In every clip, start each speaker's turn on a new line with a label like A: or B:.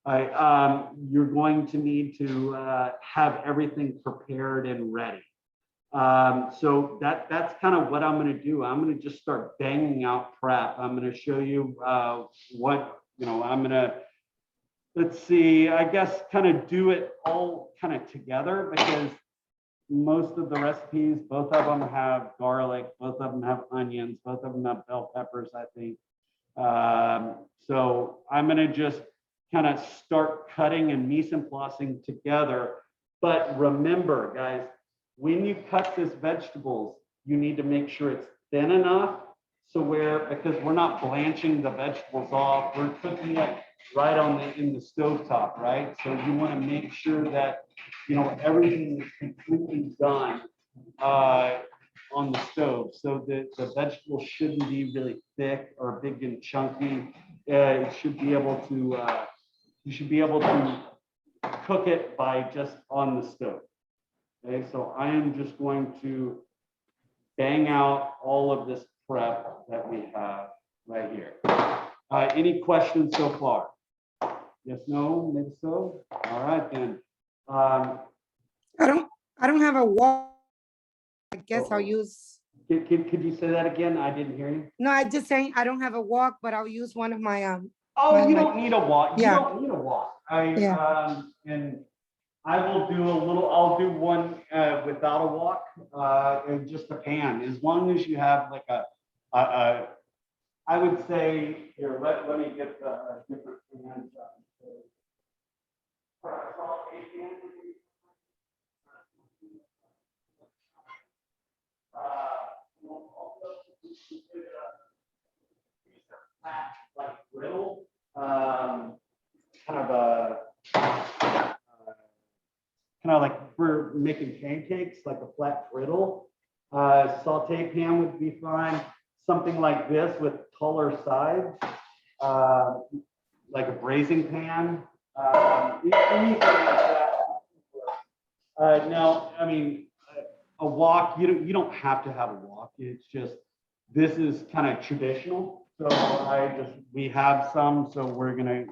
A: You're going to need to have everything prepared and ready. So that's kind of what I'm going to do. I'm going to just start banging out prep. I'm going to show you what, I'm going to, let's see, I guess kind of do it all kind of together, because most of the recipes, both of them have garlic, both of them have onions, both of them have bell peppers, I think. So I'm going to just kind of start cutting and mise en placing together. But remember, guys, when you cut this vegetables, you need to make sure it's thin enough because we're not blanching the vegetables off, we're cooking it right in the stovetop, right? So you want to make sure that everything is completely done on the stove, so that the vegetables shouldn't be really thick or big and chunky. It should be able to you should be able to cook it by just on the stove. Okay, so I am just going to bang out all of this prep that we have right here. Any questions so far? Yes, no, maybe so. All right then.
B: I don't have a wok. I guess I'll use.
A: Could you say that again? I didn't hear you.
B: No, I just saying I don't have a wok, but I'll use one of my
A: Oh, you don't need a wok. You
B: Yeah.
A: don't need a wok. And I will do I'll do one without a wok and just a pan. As long as you have like I would say, here, let me get the different pans. Like griddle, kind of like we're making pancakes, like a flat griddle. Saute pan would be fine. Something like this with taller sides, like a braising pan. Anything like that. Now, I mean, a wok, you don't have to have a wok. It's just, this is kind of traditional. So we have some, so we're gonna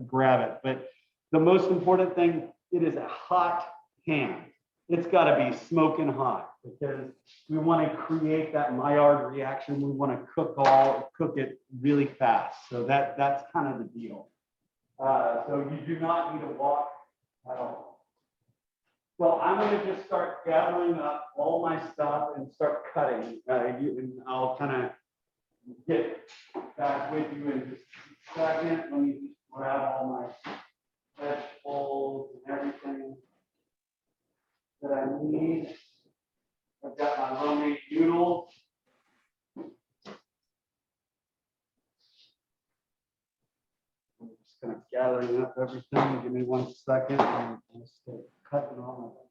A: grab it. But the most important thing, it is a hot pan. It's gotta be smoking hot, because we wanna create that Maillard reaction. We wanna cook it really fast. So that's kind of the deal. So you do not need a wok at all. Well, I'm going to just start gathering up all my stuff and start cutting. And I'll kind of get back with you in just a second. Let me just grab all my vegetables and everything that I need. I've got my lo mein noodles. I'm just kind of gathering up everything. Give me 1 second. And I'll start cutting all of it.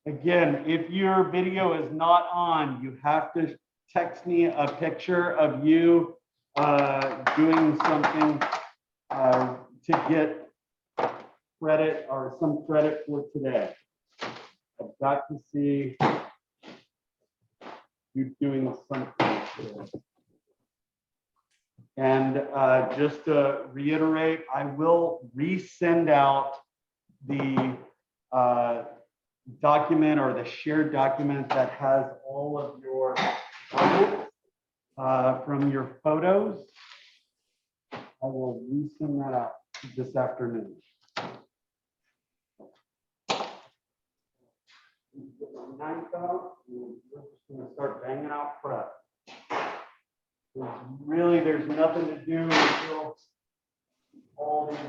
A: Again, if your video is not on, you have to text me a picture of you doing something to get credit or some credit for today. I've got to see you doing something today. And just to reiterate, I will resend out the document or the shared document that has all of your from your photos. I will resend that out this afternoon. Get my knife out. We're just going to start banging out prep. There's nothing to do until all this is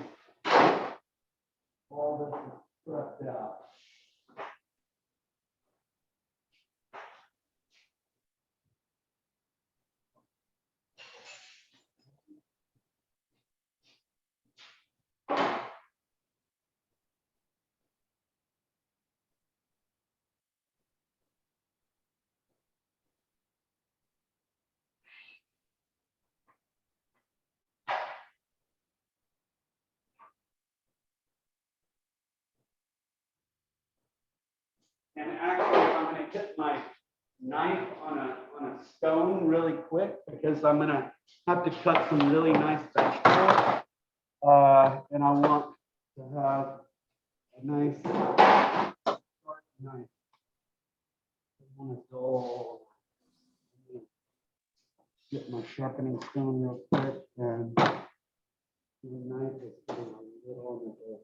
A: prepped out. And actually, I'm gonna hit my knife on a stone really quick because I'm gonna have to cut some really nice vegetables. And I want to have a nice sharp knife. I want to go get my sharpening stone real quick, and the knife is getting a little on the edge.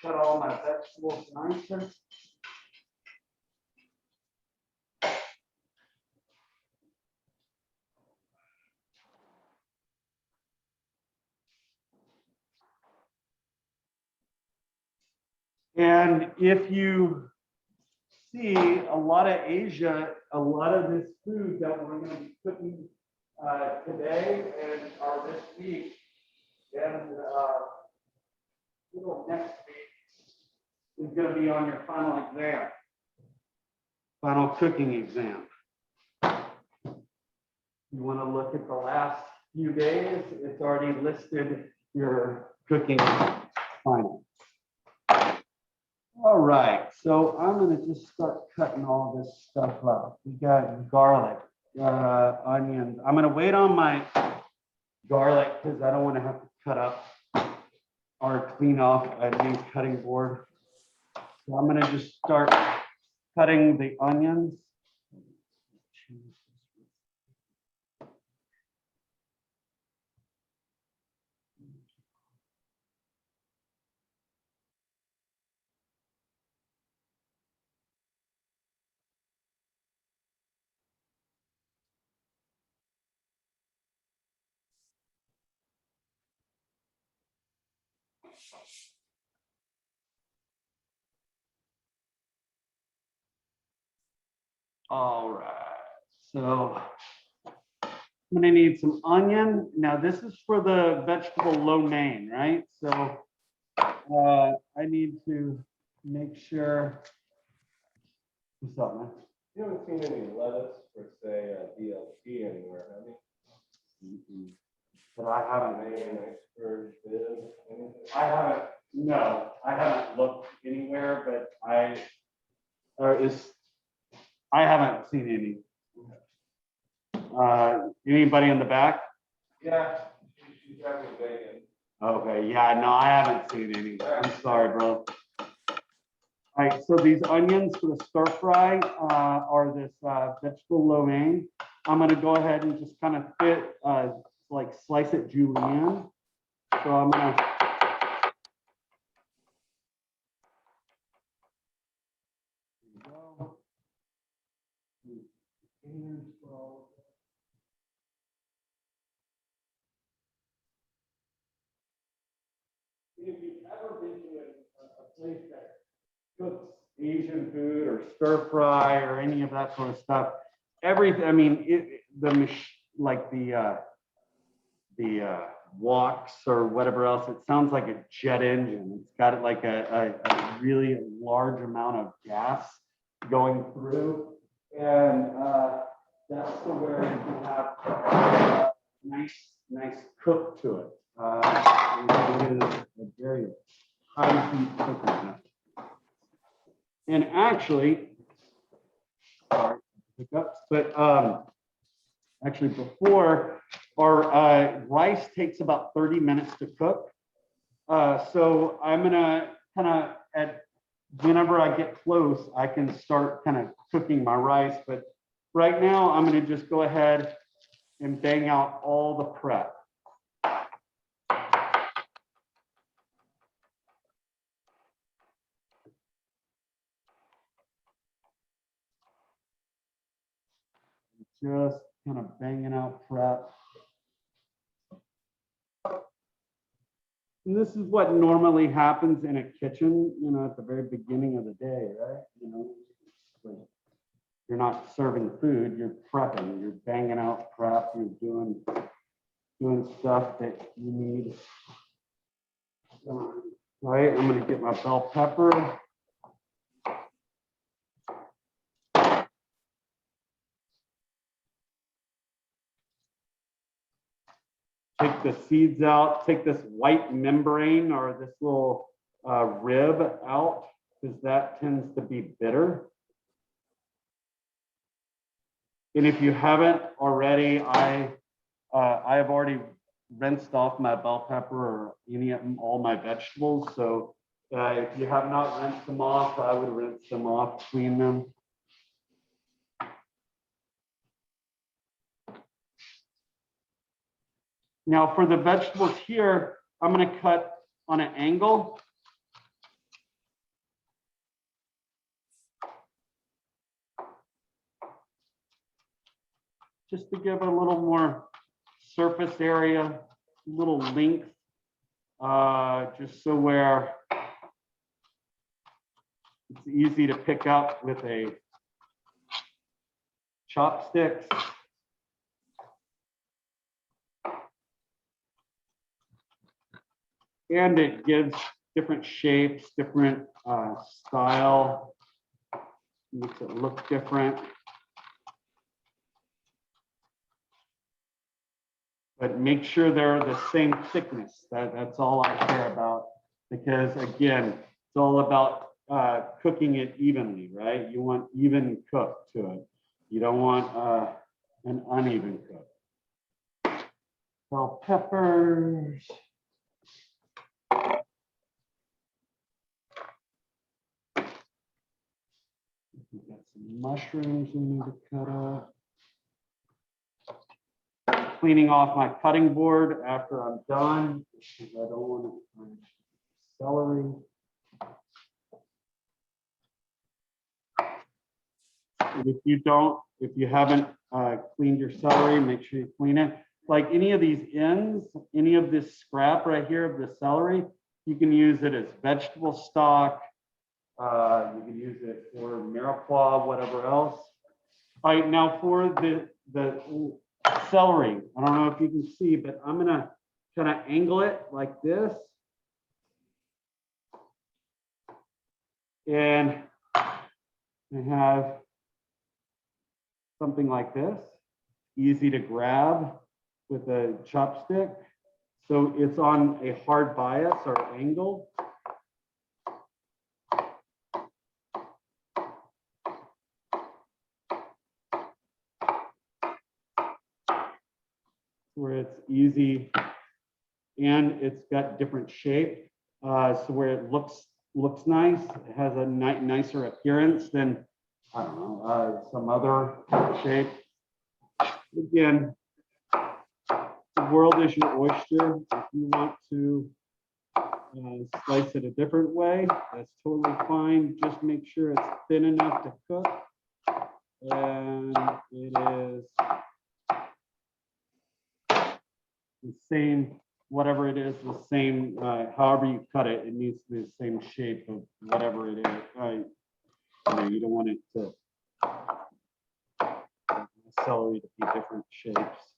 A: Cut all my vegetables nicer. And if you see a lot of Asia, a lot of this food that we're going to be cooking today and or this week and next week is going to be on your final exam, final cooking exam. You want to look at the last few days, it's already listed your cooking final. All right, so I'm going to just start cutting all this stuff up. We got garlic, onions. I'm going to wait on my garlic because I don't want to have to cut up or clean off a new cutting board. So I'm going to just start cutting the onions. All right, so I'm gonna need some onion. Now this is for the vegetable lo mein, right? So I need to make sure. What's up, man?
C: You haven't seen any lettuce for say DLT anywhere, have you?
A: But I haven't.
C: Maybe an iceberg bid, anything?
A: I haven't. No, I haven't looked anywhere, but I haven't seen any. Anybody in the back?
C: Yeah, she's having bacon.
A: Okay, yeah, no, I haven't seen any. I'm sorry, bro. All right, so these onions for the stir fry are this vegetable lo mein. I'm gonna go ahead and just kind of fit, like slice it julienne. So I'm gonna. If you've ever been to a place that cooks Asian food or stir fry or any of that sort of stuff, everything, I mean, like the woks or whatever else, it sounds like a jet engine. It's got like a really large amount of gas going through. And that's to where you can have nice cook to it. It is a very high heat cooking method. And actually, sorry, hiccups, but actually before our rice takes about 30 minutes to cook. So I'm gonna kind of whenever I get close, I can start kind of cooking my rice. But right now, I'm gonna just go ahead and bang out all the prep. just kind of banging out prep. And this is what normally happens in a kitchen, you know, at the very beginning of the day, right? You know, when you're not serving food, you're prepping, you're banging out prep, you're doing stuff that you need. All right, I'm gonna get my bell pepper. Take the seeds out, take this white membrane or this little rib out, because that tends to be bitter. And if you haven't already, I have already rinsed off my bell pepper or all my vegetables. So if you have not rinsed them off, I would rinse them off, clean them. Now for the vegetables here, I'm going to cut on an angle. Just to give it a little more surface area, a little length, just so where it's easy to pick up with a chopsticks. And it gives different shapes, different style, makes it look different. But make sure they're the same thickness. That's all I care about, because again, it's all about cooking it evenly, right? You want even cook to it. You don't want an uneven cook. Bell peppers. We've got some mushrooms we need to cut up. Cleaning off my cutting board after I'm done, because I don't want to punch celery. And if you haven't cleaned your celery, make sure you clean it. Like any of these ends, any of this scrap right here of the celery, you can use it as vegetable stock. You can use it for mirepoix, whatever else. All right, now for the celery, I don't know if you can see, but I'm gonna kind of angle it like this. And I have something like this, easy to grab with a chopstick. So it's on a hard bias or angle. Where it's easy and it's got different shape, so where it looks nice, it has a nicer appearance than, I don't know, some other shape. Again, the world is your oyster. If you want to slice it a different way, that's totally fine. Just make sure it's thin enough to cook, and it is the same, whatever it is, the same, however you cut it, it needs to be the same shape of whatever it is. You don't want it to, celery to be different shapes.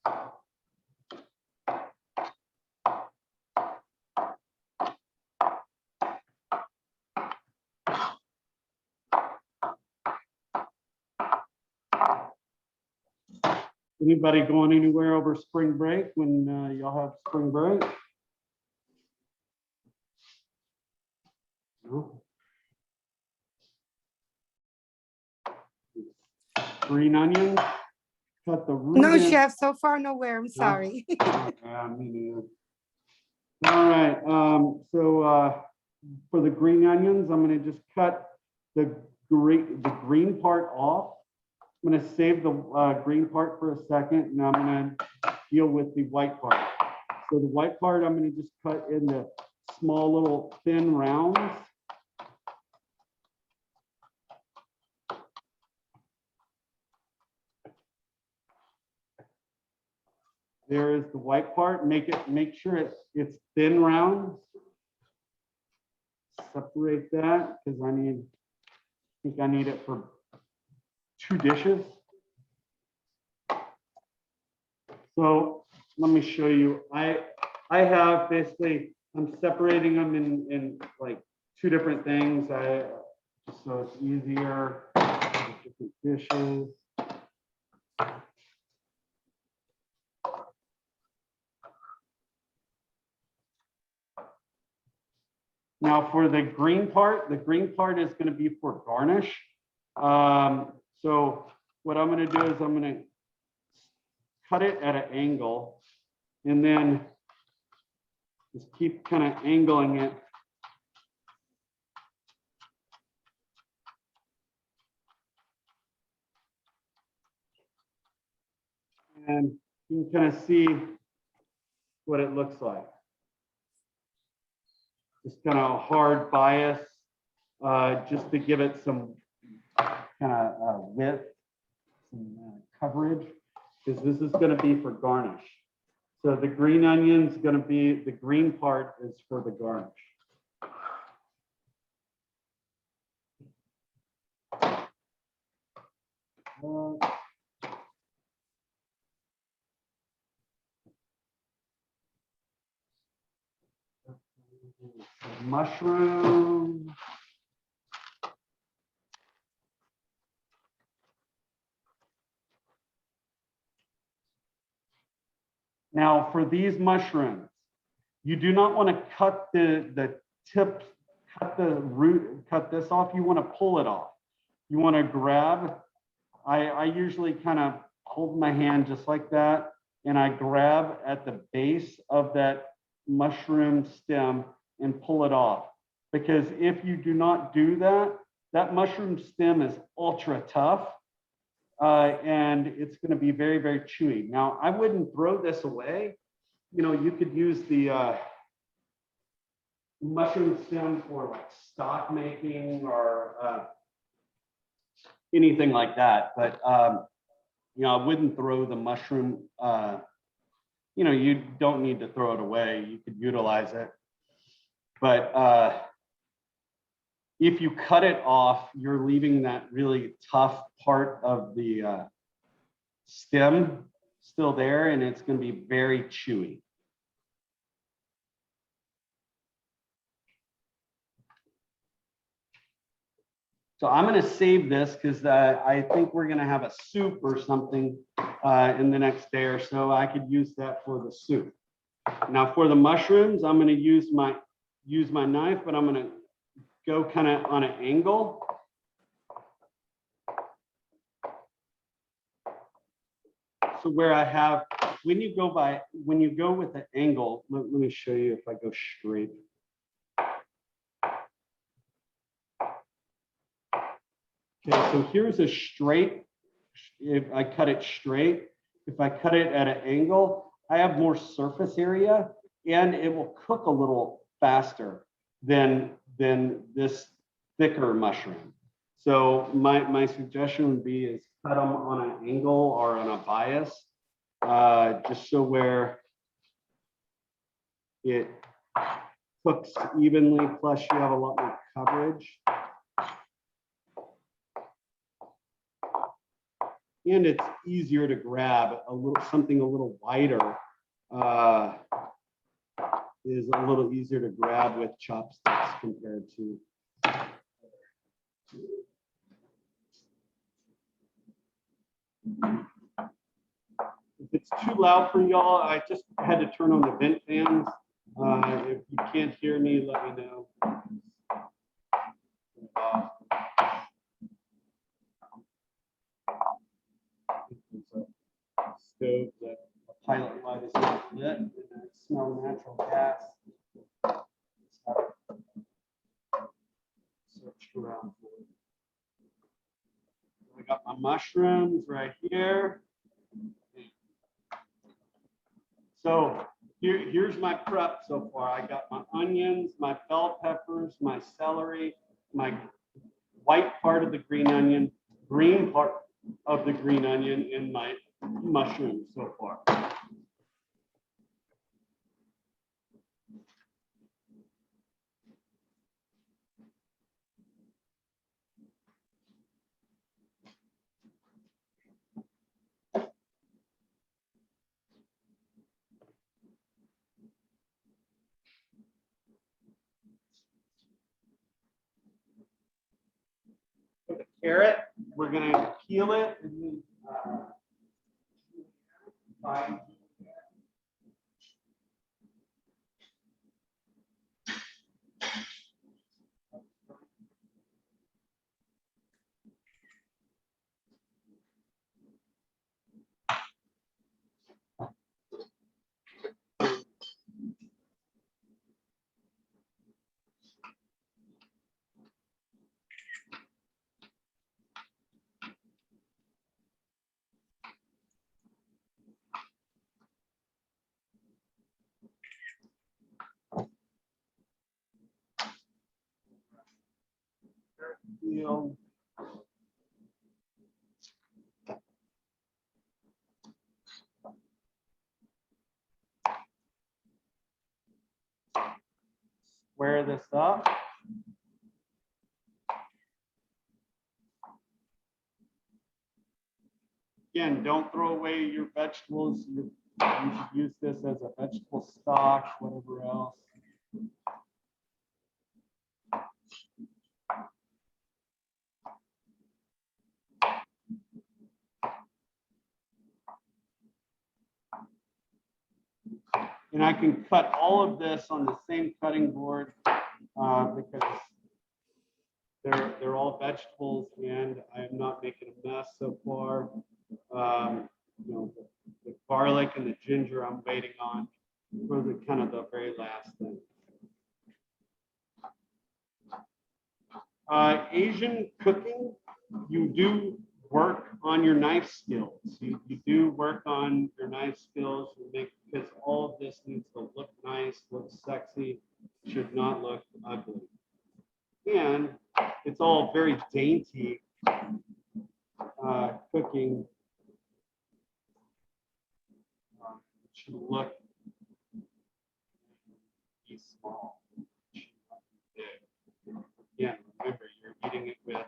A: Anybody going anywhere over spring break when y'all have spring break? No? Green onions, cut the root
B: No,
A: in.
B: chef, so far nowhere. I'm sorry.
A: Yeah, me neither. All right, so for the green onions, I'm gonna just cut the green part off. I'm gonna save the green part for a second, and I'm gonna deal with the white part. So the white part, I'm gonna just cut into small little thin rounds. is the white part. Make sure it's thin rounds. Separate that because I think I need it for 2 dishes. So let me show you. I have basically, I'm separating them in like 2 different things. So it's easier. Different dishes. Now for the green part is going to be for garnish. So what I'm going to do is I'm going to cut it at an angle and then just keep kind of angling it. And you can kind of see what it looks like. Just kind of a hard bias, just to give it some kind of width, some coverage, because this is going to be for garnish. So the green onion is going to be, the green part is for the garnish. Mushroom. Now for these mushrooms, you do not want to cut the tip, cut the root, cut this off. You want to pull it off. You want to grab. I usually kind of hold my hand just like that, and I grab at the base of that mushroom stem and pull it off. Because if you do not do that, that mushroom stem is ultra tough, and it's going to be very, very chewy. Now, I wouldn't throw this away. You know, you could use the mushroom stem for like stock making or anything like that. But you know, I wouldn't throw the mushroom. You know, you don't need to throw it away. You could utilize it. But if you cut it off, you're leaving that really tough part of the stem still there, and it's going to be very chewy. So I'm going to save this because I think we're going to have a soup or something in the next day or so. I could use that for the soup. Now for the mushrooms, I'm going to use my knife, but I'm going to go kind of on an angle. So where I have, when you go with the angle, let me show you if I go straight. Okay, so here's a straight, if I cut it straight. If I cut it at an angle, I have more surface area and it will cook a little faster than this thicker mushroom. So my suggestion would be is cut them on an angle or on a bias, just so where it cooks evenly, plus you have a lot more coverage. And it's easier to grab. Something a little wider is a little easier to grab with chopsticks compared to. If it's too loud for y'all, I just had to turn on the vent fans. If you can't hear me, let me know. Stove that a pilot light is not lit, and I smell natural gas. Search around for it. I got my mushrooms right here. So here's my prep so far. I got my onions, my bell peppers, my celery, my white part of the green onion, green part of the green onion, and my mushrooms so far. For the carrot, we're gonna peel it. Fine. Peel. Square this up. Again, don't throw away your vegetables. You should use this as a vegetable stock, whatever else. And I can cut all of this on the same cutting board because they're all vegetables and I'm not making a mess so far. You know, the garlic and the ginger I'm waiting on for the kind of the very last thing. Asian cooking, you do work on your knife skills. You do work on your knife skills because all of this needs to look nice, look sexy, should not look ugly. And it's all very dainty cooking. It should look be small. It should not be big. Again, remember, you're eating it with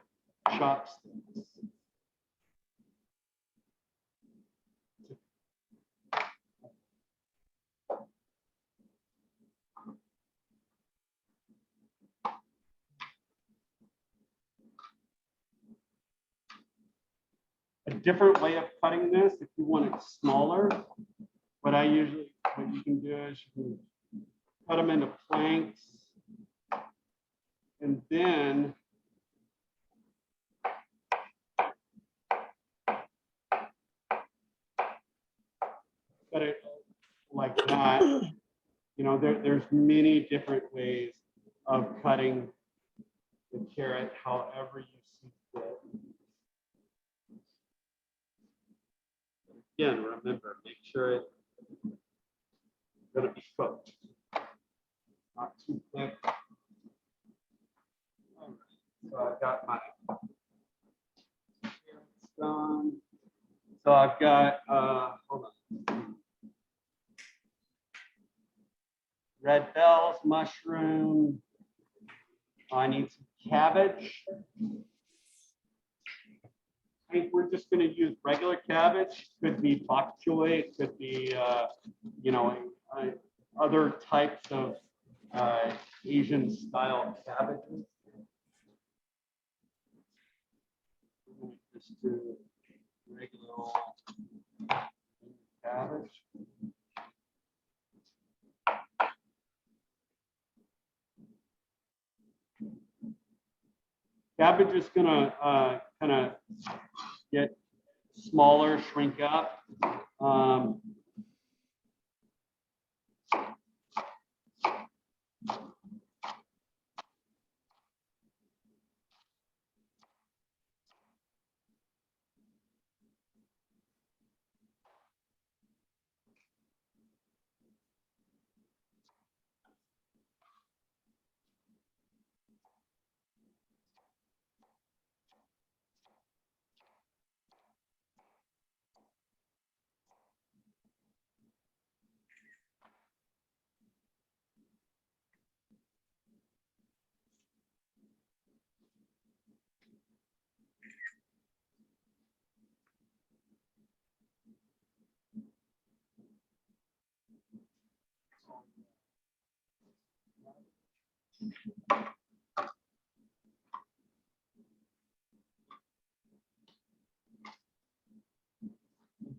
A: chopsticks. A different way of cutting this, if you want it smaller, what you can do is you can cut them into planks and then cut it like that. You know, there's many different ways of cutting the carrot, however you see fit. Again, remember, make sure it's going to be cooked, not too thick. All right, so I've got my carrots done. So I've got, hold on. Red bells, mushroom. I need some cabbage. I think we're just going to use regular cabbage. Could be bok choy. It could be, you know, other types of Asian style cabbages. Just do regular old cabbage. Cabbage is gonna kind of get smaller, shrink up.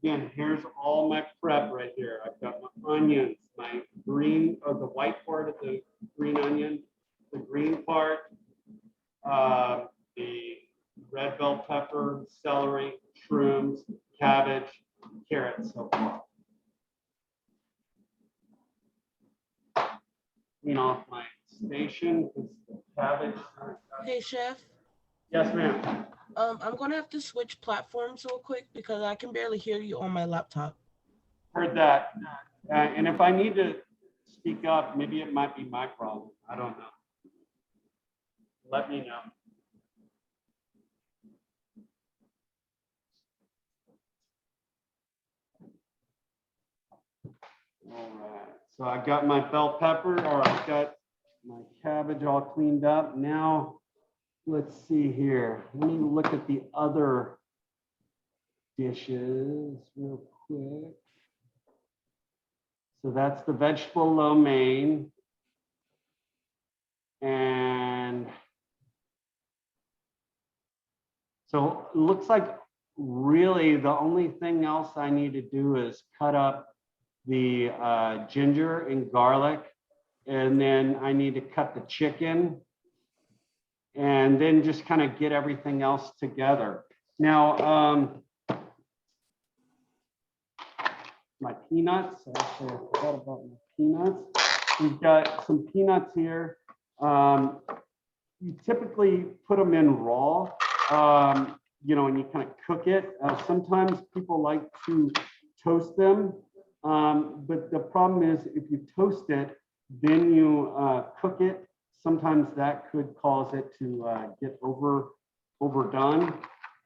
A: Again, here's all my prep right here. I've got my onions, my green, or the white part of the green onion, the green part, the red bell pepper, celery, shrooms, cabbage, carrots so far. Clean off my station because the cabbage.
D: Hey, Chef.
A: Yes, ma'am.
D: I'm gonna have to switch platforms real quick because I can barely hear you on my laptop.
A: Heard that. And if I need to speak up, maybe it might be my problem. I don't know. Let me know. All right. So I got my bell pepper, or I've got my cabbage all cleaned up. Now, let's see here. Let me look at the other dishes real quick. So that's the vegetable lo mein. And so it looks like really the only thing else I need to do is cut up the ginger and garlic. And then I need to cut the chicken. And then just kind of get everything else together. Now, my peanuts, actually I forgot about my peanuts. We've got some peanuts here. You typically put them in raw, you know, and you kind of cook it. Sometimes people like to toast them, but the problem is if you toast it, then you cook it. Sometimes that could cause it to get overdone.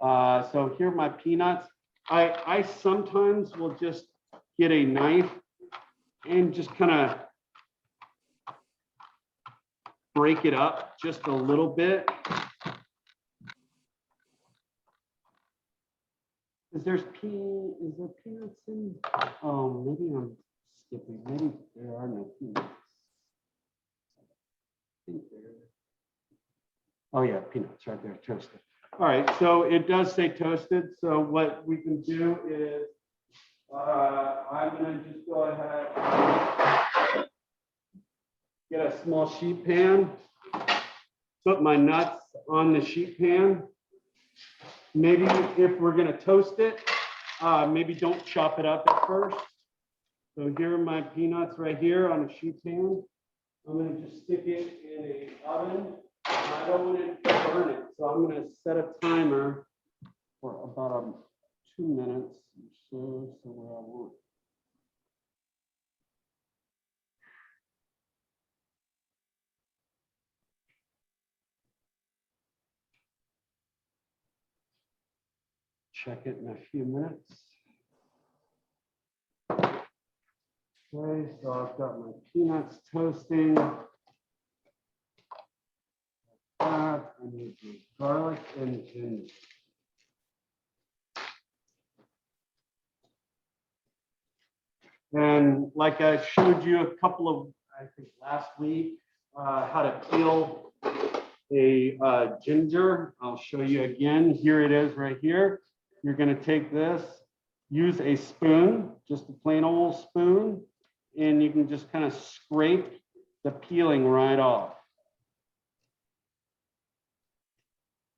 A: So here are my peanuts. I sometimes will just get a knife and just kind of break it up just a little bit. Is there peanuts in? Oh, maybe I'm skipping. Maybe there are no peanuts. I think there. Oh yeah, peanuts right there, toasted. All right, so it does say toasted. So what we can do is I'm gonna just go ahead, get a small sheet pan, put my nuts on the sheet pan. Maybe if we're gonna toast it, maybe don't chop it up at first. So here are my peanuts right here on a sheet pan. I'm gonna just stick it in an oven. I don't want it to burn it, so I'm gonna set a timer for about 2 minutes or so where I want. Check it in a few minutes. Okay, so I've got my peanuts toasting. I need the garlic and ginger. And like I showed you a couple of, I think last week, how to peel a ginger. I'll show you again. Here it is right here. You're going to take this, use a spoon, just a plain old spoon, and you can just kind of scrape the peeling right off.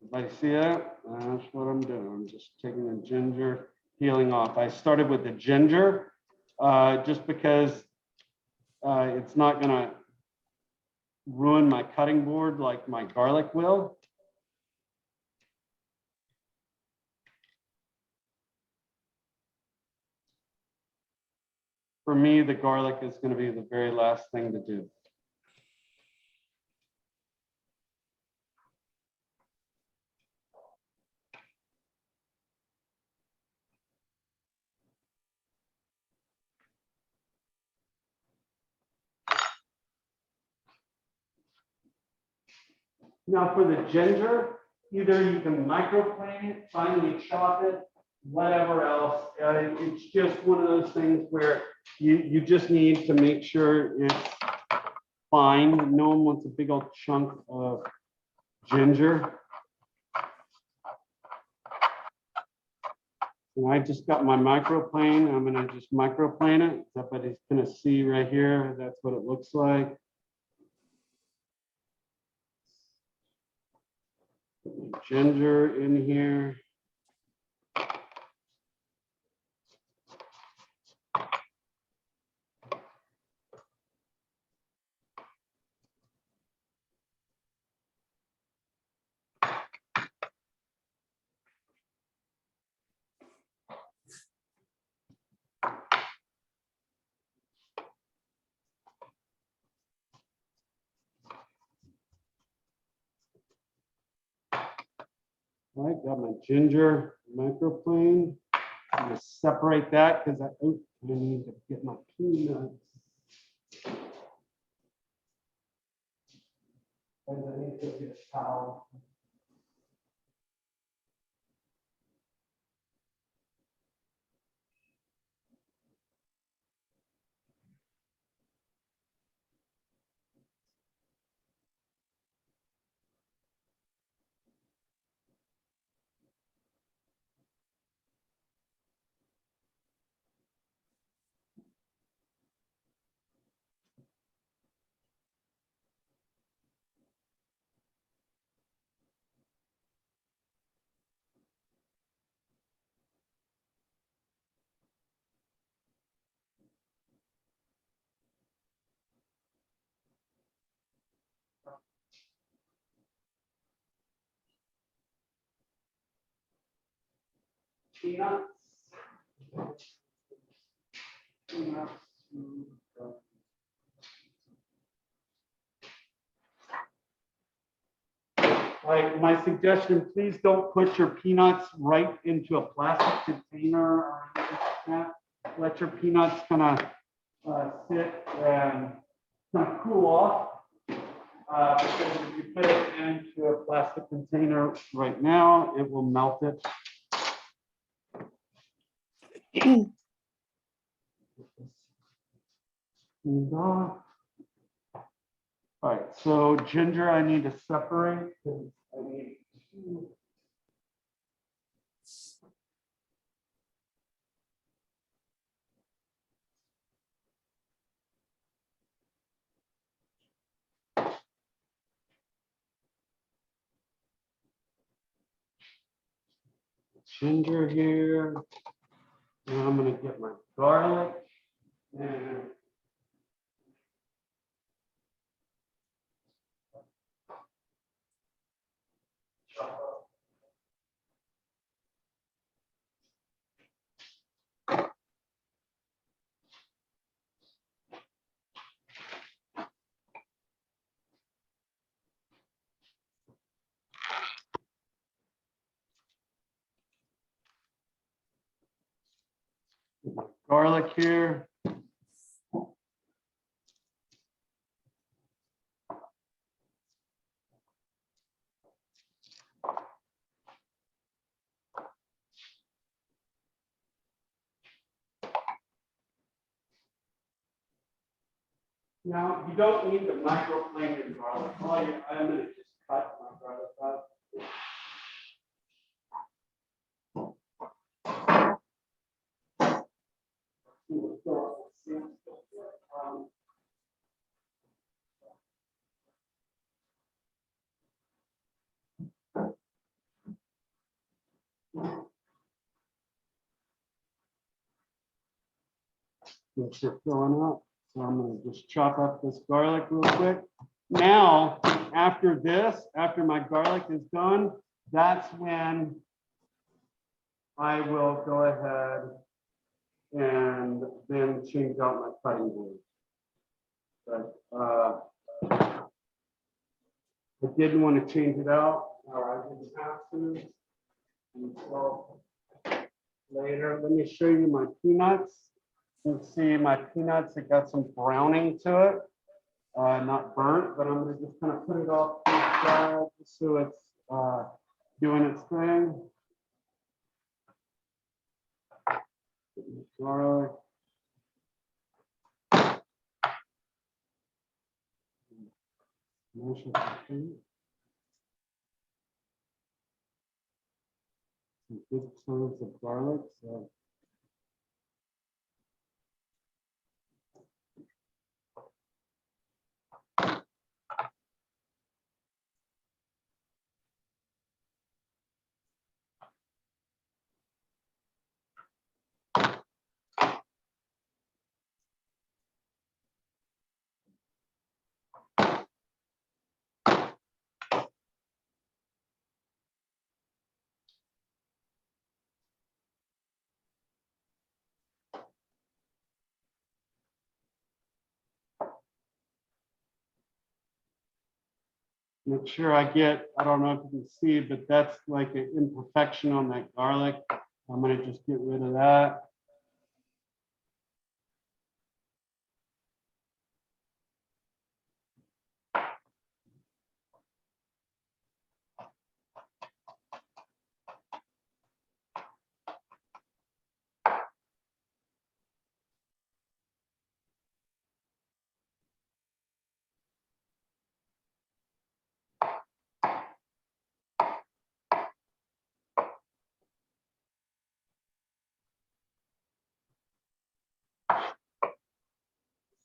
A: Everybody see that? That's what I'm doing. I'm just taking the ginger, peeling off. I started with the ginger just because it's not going to ruin my cutting board like my garlic will. For me, the garlic is going to be the very last thing to do. Now for the ginger, either you can microplane it, finely chop it, whatever else. It's just one of those things where you just need to make sure it's fine. No one wants a big old chunk of ginger. And I just got my microplane. I'm gonna just microplane it. Somebody's gonna see right here. That's what it looks like. Put my ginger in here. All right, got my ginger microplane. I'm gonna separate that because I need to get my peanuts. And I need to get a towel. Peanuts. Peanuts. Like my suggestion, please don't put your peanuts right into a plastic container or anything like that. Let your peanuts kind of sit and kind of cool off. Because if you put it into a plastic container right now, it will melt it. All right, so ginger I need to separate because I need two. Ginger here. Now I'm gonna get my garlic and chop up. Garlic here. Now, you don't need to microplane your garlic. I'm gonna just cut my garlic up. It's filling up. So I'm gonna just chop up this garlic real quick. Now, after this, after my garlic is done, that's when I will go ahead and then change out my cutting board. But I didn't want to change it out, or I didn't have to. And so later, let me show you my peanuts. You can see my peanuts, it got some browning to it. Not burnt, but I'm gonna just kind of put it off to the side just so it's doing its thing. Garlic. Mashed potato. Some good cloves of garlic. So make sure I get, I don't know if you can see, but that's like an imperfection on that garlic. I'm gonna just get rid of that.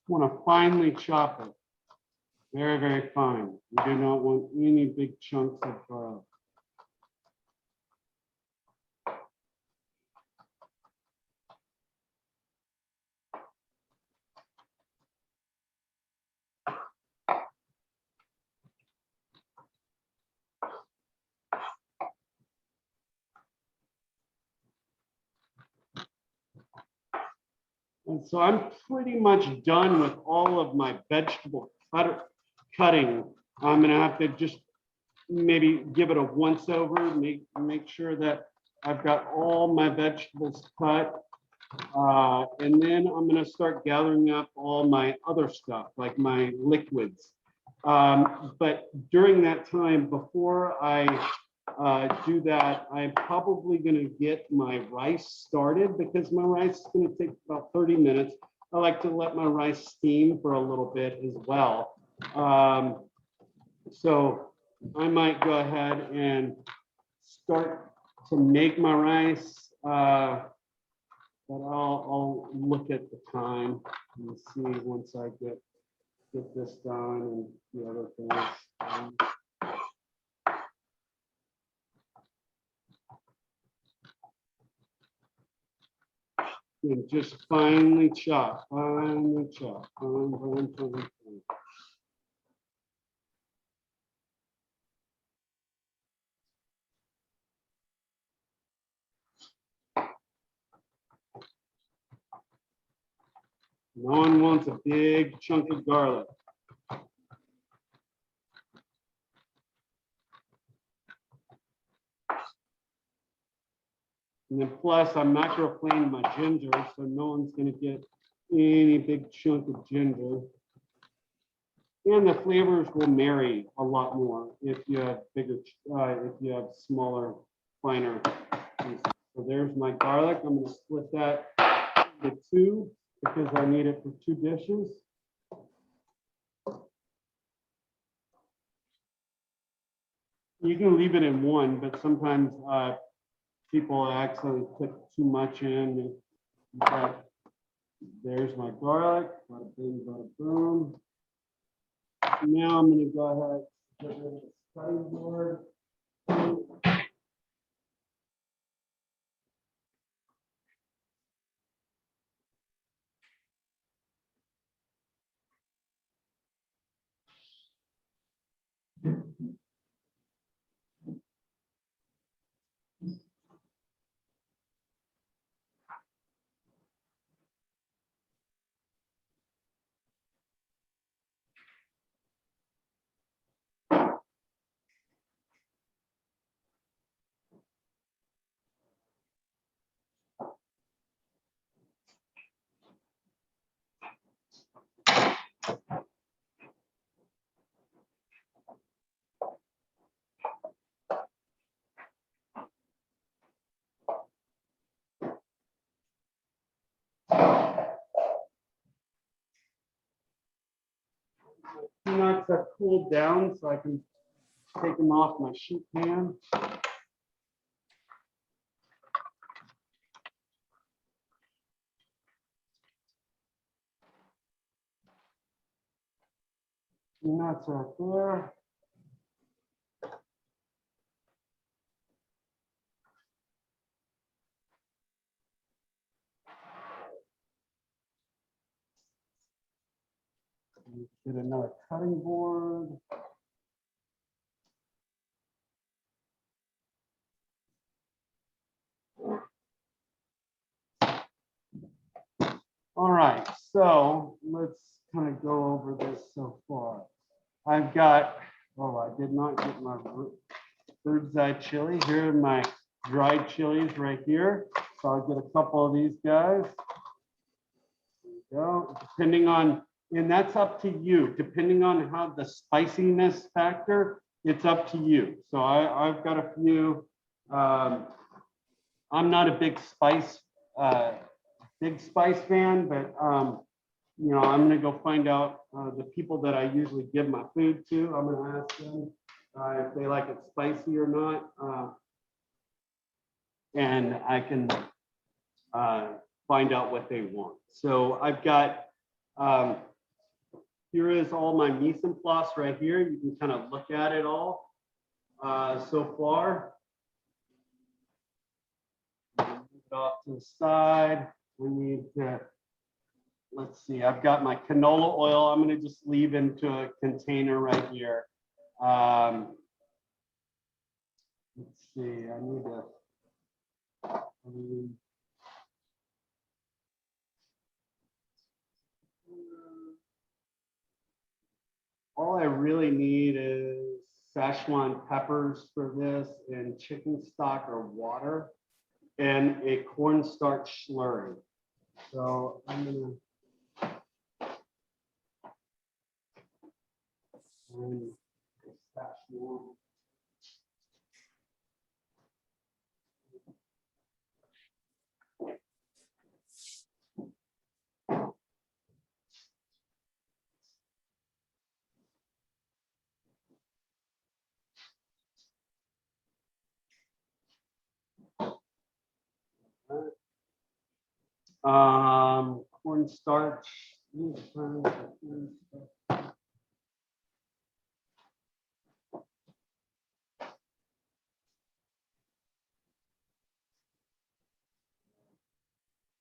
A: Want to finely chop it. Very, very fine. We do not want any big chunks of garlic. And so I'm pretty much done with all of my vegetable cutting. I'm gonna have to just maybe give it a once over, make sure that I've got all my vegetables cut. And then I'm gonna start gathering up all my other stuff, like my liquids. But during that time, before I do that, I'm probably gonna get my rice started because my rice is gonna take about 30 minutes. I like to let my rice steam for a little bit as well. So I might go ahead and start to make my rice, but I'll look at the time and see once I get this done and the other things. And just finely chop, finely chop, fine. No one wants a big chunk of garlic. And then plus, I'm microplaning my ginger, so no one's gonna get any big chunk of ginger. And the flavors will marry a lot more if you have bigger, if you have smaller, finer pieces. So there's my garlic. I'm gonna split that into two because I need it for 2 dishes. You can leave it in one, but sometimes people actually put too much in. But there's my garlic. Bada bing, bada boom. Now I'm going to go ahead and get rid of the cutting board. peanuts have cooled down, so I can take them off my sheet pan. Peanuts are there. Get another cutting board. All right, so let's kind of go over this so far. I've got, oh, I did not get my bird's eye chili. Here are my dried chilies right here. So I'll get a couple of these guys. There you go. Depending on, and that's up to you. Depending on how the spiciness factor, it's up to you. So I've got a few. I'm not a big spice fan, but you know, I'm gonna go find out the people that I usually give my food to. I'm gonna ask them if they like it spicy or not, and I can find out what they want. So I've got here is all my mise en place right here. You can kind of look at it all so far. Move it off to the side. We need to, let's see, I've got my canola oil. I'm going to just leave into a container right here. Let's see, I need to. All I really need is Szechuan peppers for this, and chicken stock or water, and a cornstarch slurry. So I'm gonna Szechuan. Cornstarch.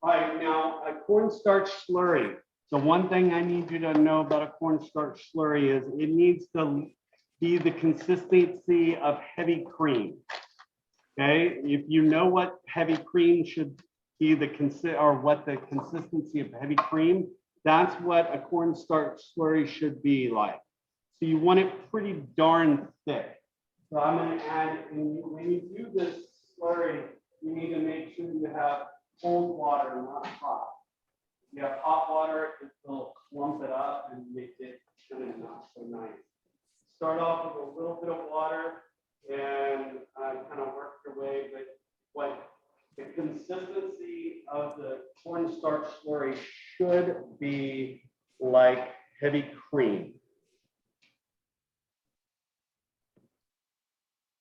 A: All right, now a cornstarch slurry. So one thing I need you to know about a cornstarch slurry is it needs to be the consistency of heavy cream. Okay, if you know what heavy cream should be what the consistency of heavy cream, that's what a cornstarch slurry should be like. So you want it pretty darn thick. So I'm going to add, and when you do this slurry, you need to make sure you have cold water, not hot. If you have hot water, it will clump it up and make it kind of not so nice. Start off with a little bit of water and kind of work your way, but what the consistency of the cornstarch slurry should be like heavy cream.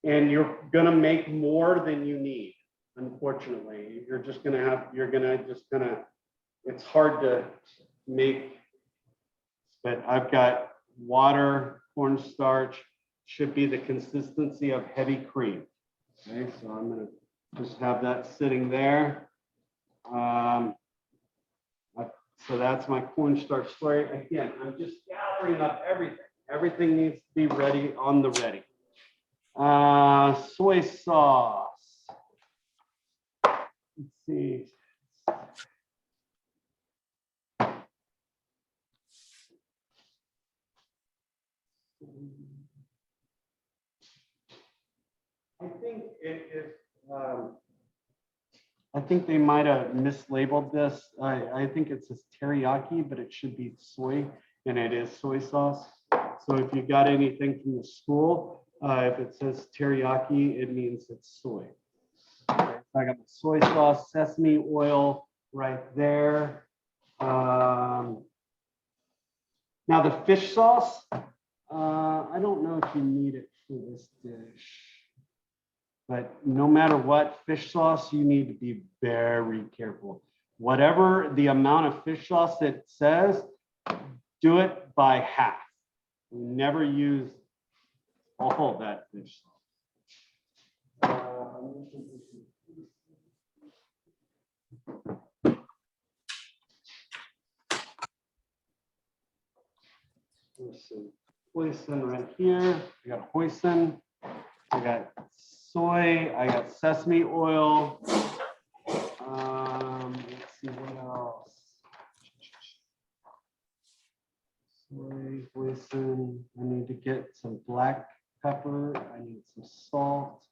A: And you're gonna make more than you need, unfortunately. It's hard to make, but I've got water, cornstarch, should be the consistency of heavy cream. Okay, so I'm gonna just have that sitting there. So that's my cornstarch slurry. Again, I'm just gathering up everything. Everything needs to be ready on the ready. Soy sauce. Let's see. I think it is. I think they might have mislabeled this. I think it says teriyaki, but it should be soy, and it is soy sauce. So if you got anything from the school, if it says teriyaki, it means it's soy. Okay, so I got the soy sauce, sesame oil right there. Now the fish sauce, I don't know if you need it for this dish. But no matter what, fish sauce, you need to be very careful. Whatever the amount of fish sauce it says, do it by half. Never use all that fish sauce. Let's see. Hoisin right here. I got hoisin. I got soy. I got sesame oil. Let's see what else. Soy, hoisin. I need to get some black pepper. I need some salt.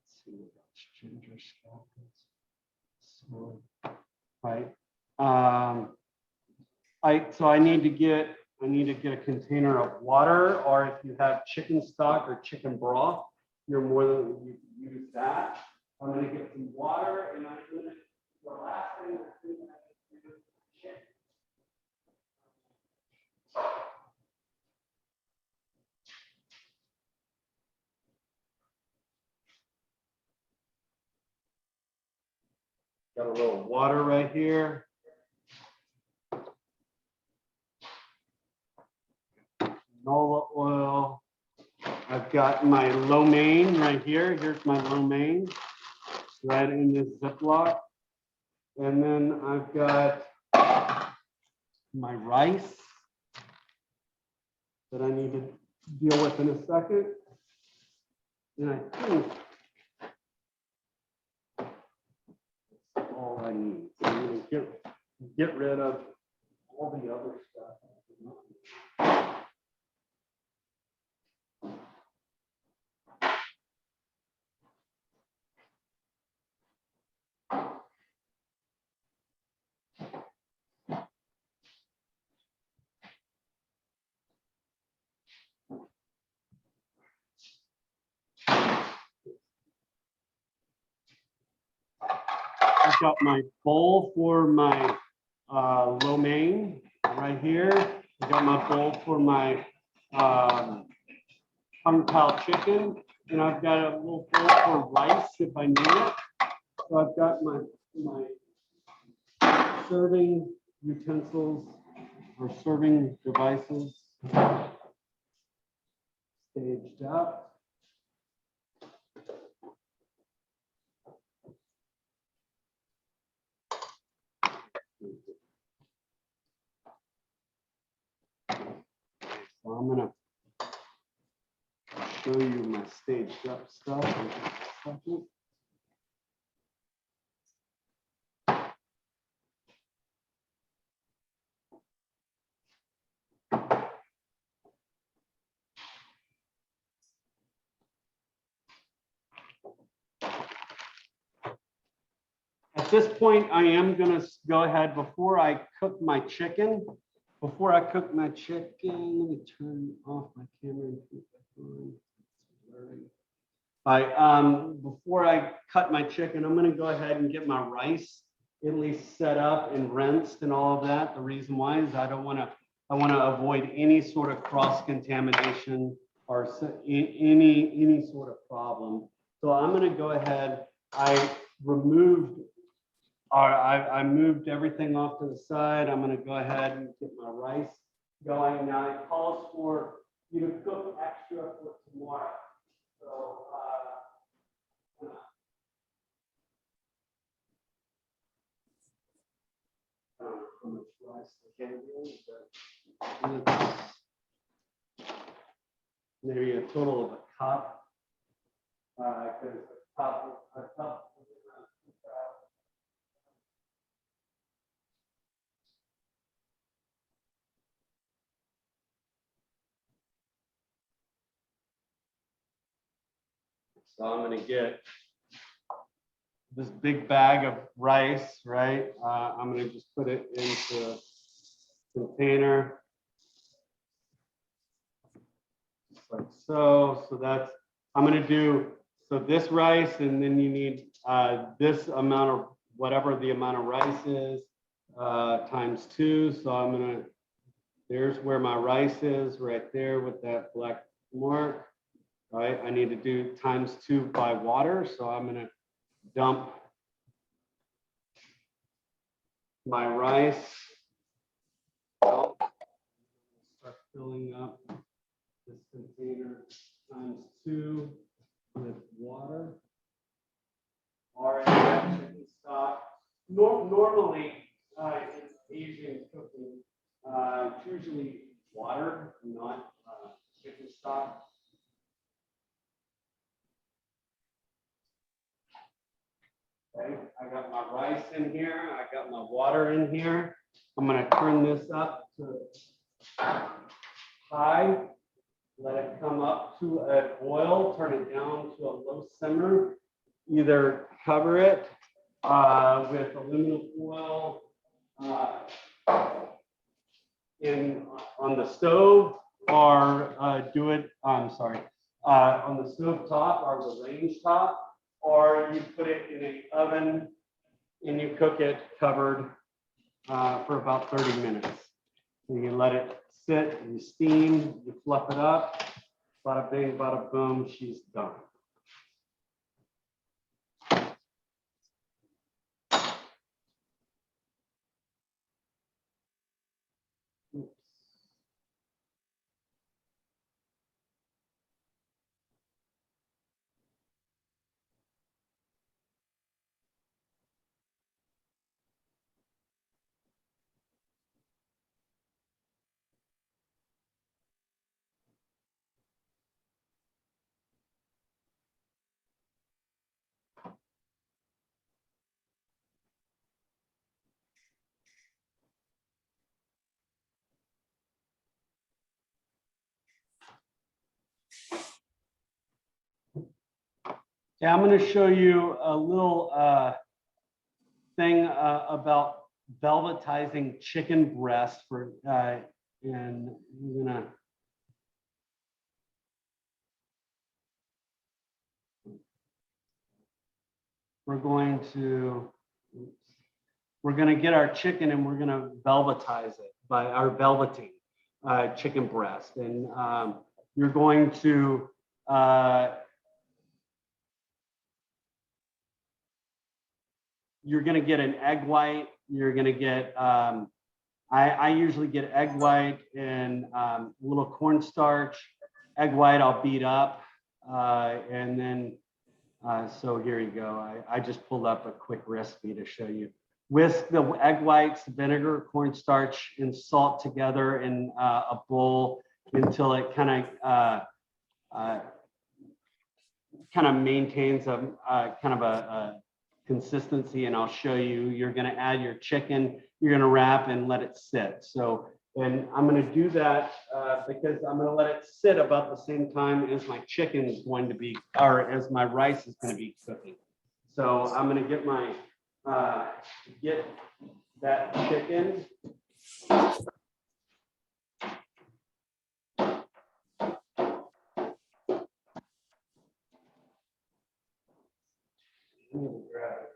A: Let's see what else. Ginger scallions. Soy. Right. So I need to get a container of water, or if you have chicken stock or chicken broth, you're more than you use that. I'm gonna get some water, and I'm gonna, the last thing I think I need to do is chicken. Got a little water right here. Canola oil. I've got my lo mein right here. Here's my lo mein, right in this Ziploc. And then I've got my rice that I need to deal with in a second. And I think that's all I need. So I'm gonna get rid of all the other stuff. I've got my bowl for my lo mein right here. I've got my bowl for my Kung Pao chicken, and I've got a little bowl for rice if I need it. So I've got my serving utensils or serving devices staged up. So I'm gonna show you my staged up stuff in just a second. At this point, I am gonna go ahead before I cook my chicken. Before I cook my chicken, let me turn off my camera and keep that on. All right, before I cut my chicken, I'm gonna go ahead and get my rice at least set up and rinsed and all of that. The reason why is I wanna avoid any sort of cross contamination or any sort of problem. So I'm gonna go ahead, I moved everything off to the side. I'm gonna go ahead and get my rice going. Now it calls for you to cook extra for tomorrow. So I don't know how much rice I can do, but maybe a total of a cup. Because a cup. So I'm gonna get this big bag of rice, right? I'm gonna just put it into a container. Just like so. So that's, I'm gonna do, so this rice, and then you need this amount of, whatever the amount of rice is, times 2. So I'm gonna There's where my rice is, right there with that black mark. Right, I need to do ×2 by water, so I'm gonna dump my rice. Start filling up this container ×2 with water. Already have chicken stock. Normally, in Asian cooking, it's usually water, not chicken stock. Okay, I got my rice in here. I got my water in here. I'm gonna turn this up to high. Let it come up to a boil. Turn it down to a low simmer. Either cover it with aluminum foil on the stove, or do it. I'm sorry, on the stove top or the range top. Or you put it in an oven and you cook it covered for about 30 minutes. So you let it sit, you steam, you fluff it up, bada bing, bada boom, she's done. Oops. Yeah, I'm going to show you a little thing about velvetizing chicken breast for, and I'm gonna. We're going to get our chicken and we're going to velvetize it by our velveting chicken breast, and you're going to get an egg white. You're going to get, I usually get egg white and a little cornstarch. Egg white I'll beat up. And then, so here you go. I just pulled up a quick recipe to show you. Whisk the egg whites, vinegar, cornstarch, and salt together in a bowl until it kind of maintains a kind of a consistency, and I'll show you. You're going to add your chicken, you're going to wrap and let it sit. So, and I'm going to do that because I'm going to let it sit about the same time as my chicken is going to be, or as my rice is going to be cooking. So I'm going to get my, get that chicken. Grab it.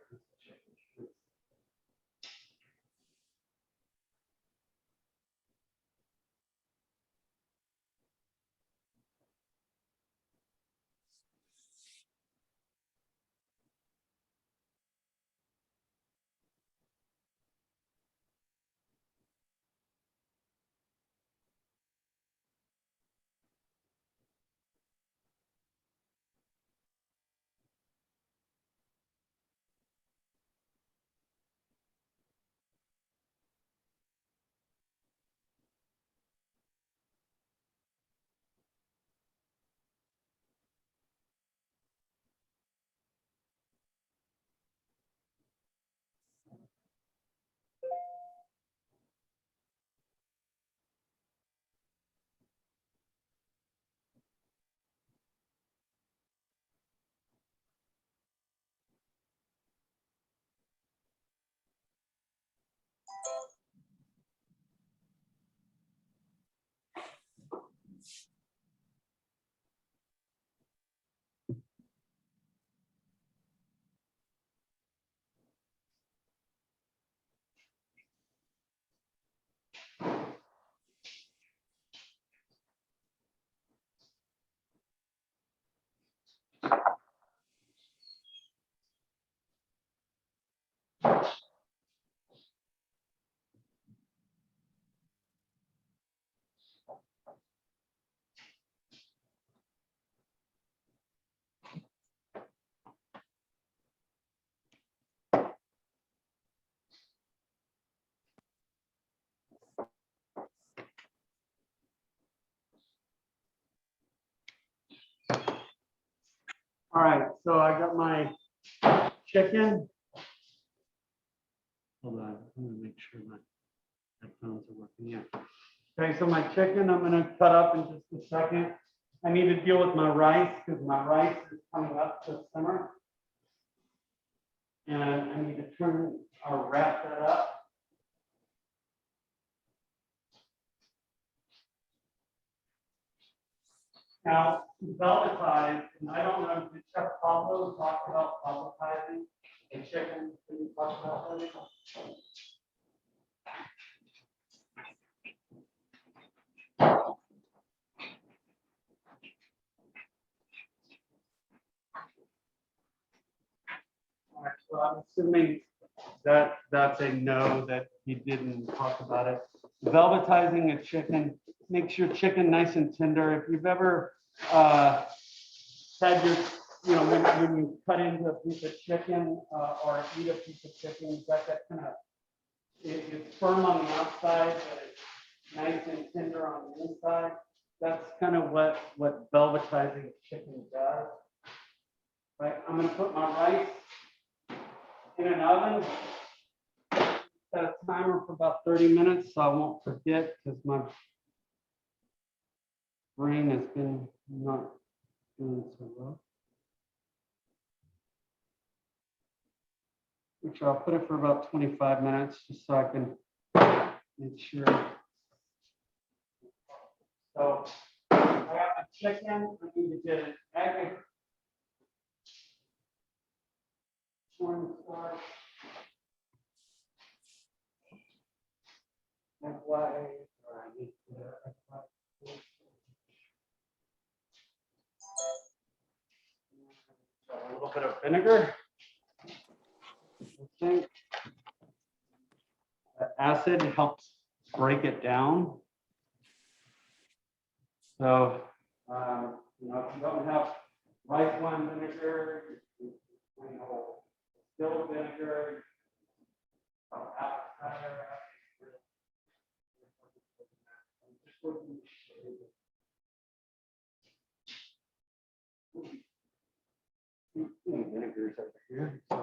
A: All right, so I got my chicken. Hold on, I'm gonna make sure my headphones are working. Yeah. Okay, so my chicken, I'm gonna cut up in just a second. I need to deal with my rice because my rice is coming up to simmer. And I need to turn or wrap that up. Now, velvetize, and I don't know, did Chef Pablo talk about velvetizing the chicken? Did you talk about that? All right, so I'm assuming that that's a no, that he didn't talk about it. Velvetizing a chicken makes your chicken nice and tender. If you've ever had your, when you cut into a piece of chicken or eat a piece of chicken, you've got that kind of, it's firm on the outside, but it's nice and tender on the inside. That's kind of what velvetizing chicken does. Right, I'm gonna put my rice in an oven. Set a timer for about 30 minutes so I won't forget because my brain has been not doing so well. Which I'll put it for about 25 minutes just so I can make sure. So I got my chicken. I need to get an egg. Cornstarch. Egg white. Or I need to get egg white. A little bit of vinegar. Okay. The acid helps break it down. So, if you don't have rice wine vinegar, still vinegar, apple cider. Vinegars over here. So,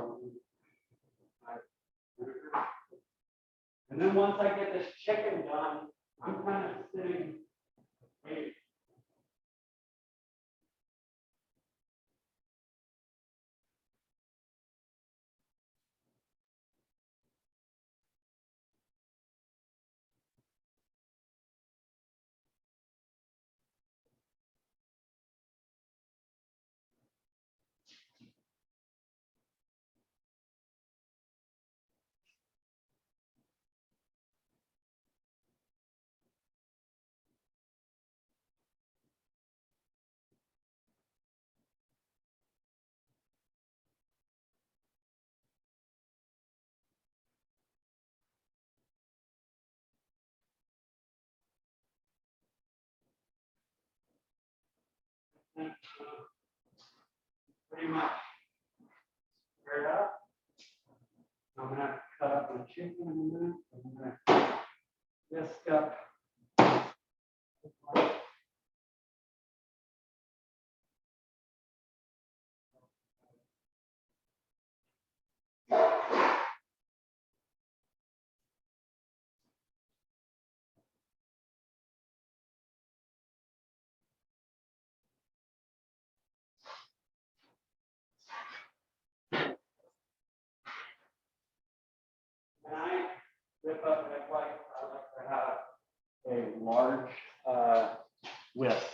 A: and then once I get this chicken done, I'm kind of sitting, waiting. Pretty much squared up. I'm gonna cut up my chicken in a minute. I'm gonna whisk up. And I whip up egg white. I like to have a large whisk.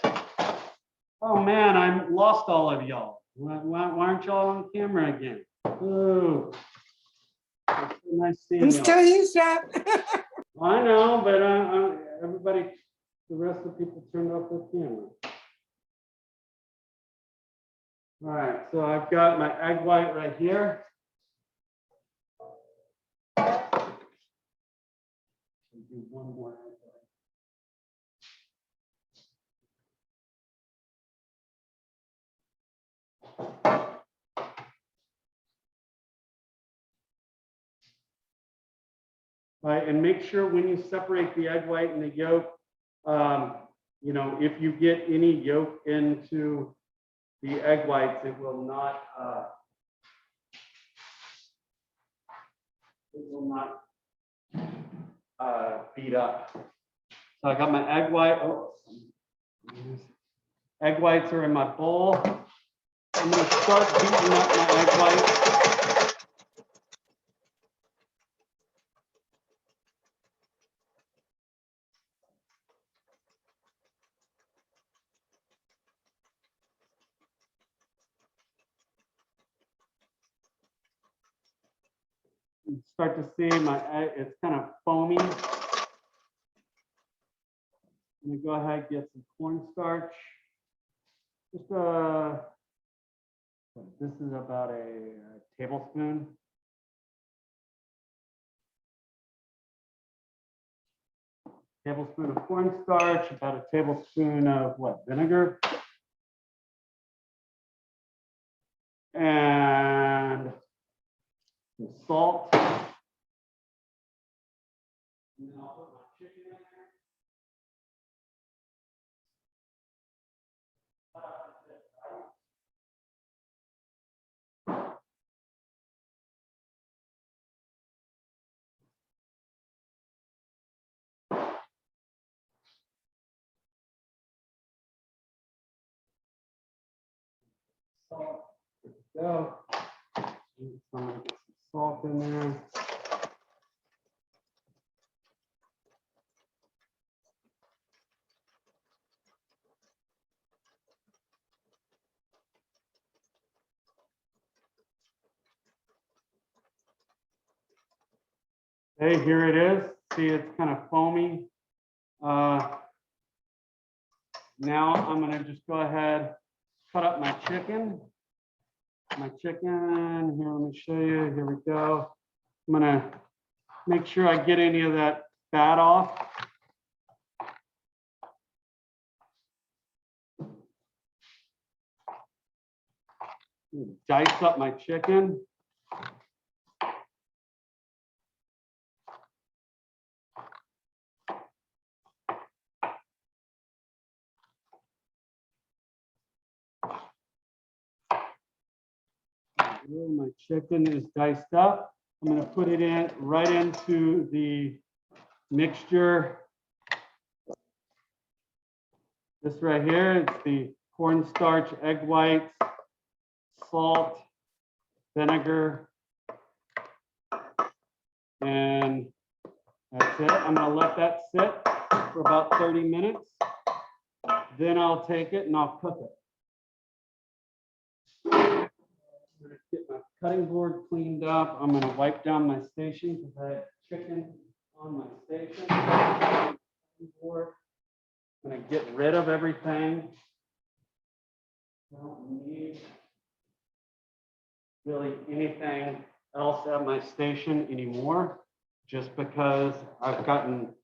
A: Oh man, I lost all of y'all. Why aren't y'all on camera again? Ooh. It's so nice seeing
B: I'm
A: y'all.
B: still here, Chef.
A: I know, but everybody, the rest of the people turned off their camera. All right, so I've got my egg white right here. Do one more egg white. Right, and make sure when you separate the egg white and the yolk, you know, if you get any yolk into the egg whites, it will not beat up. So I got my egg white. Oh, egg whites are in my bowl. I'm going to start beating up my egg white. You start to see my egg, it's kind of foamy. I'm going to go ahead and get some cornstarch. Just this is about a tablespoon. Tablespoon of cornstarch, about a tablespoon of what, vinegar? And some salt. And then I'll put my chicken in there. Salt. There we go. So I'm gonna get some salt in there. Hey, here it is. See, it's kind of foamy. Now I'm gonna just go ahead, cut up my chicken. My chicken, here, let me show you. Here we go. I'm gonna make sure I get any of that fat off. Dice up my chicken. My chicken is diced up. I'm going to put it in right into the mixture. This right here, it's the cornstarch, egg whites, salt, vinegar, and that's it. I'm going to let that sit for about 30 minutes. Then I'll take it and I'll cook it. I'm going to get my cutting board cleaned up. I'm going to wipe down my station because I have chicken on my station. I'm going to get rid of everything. I don't need really anything else at my station anymore, just because I've gotten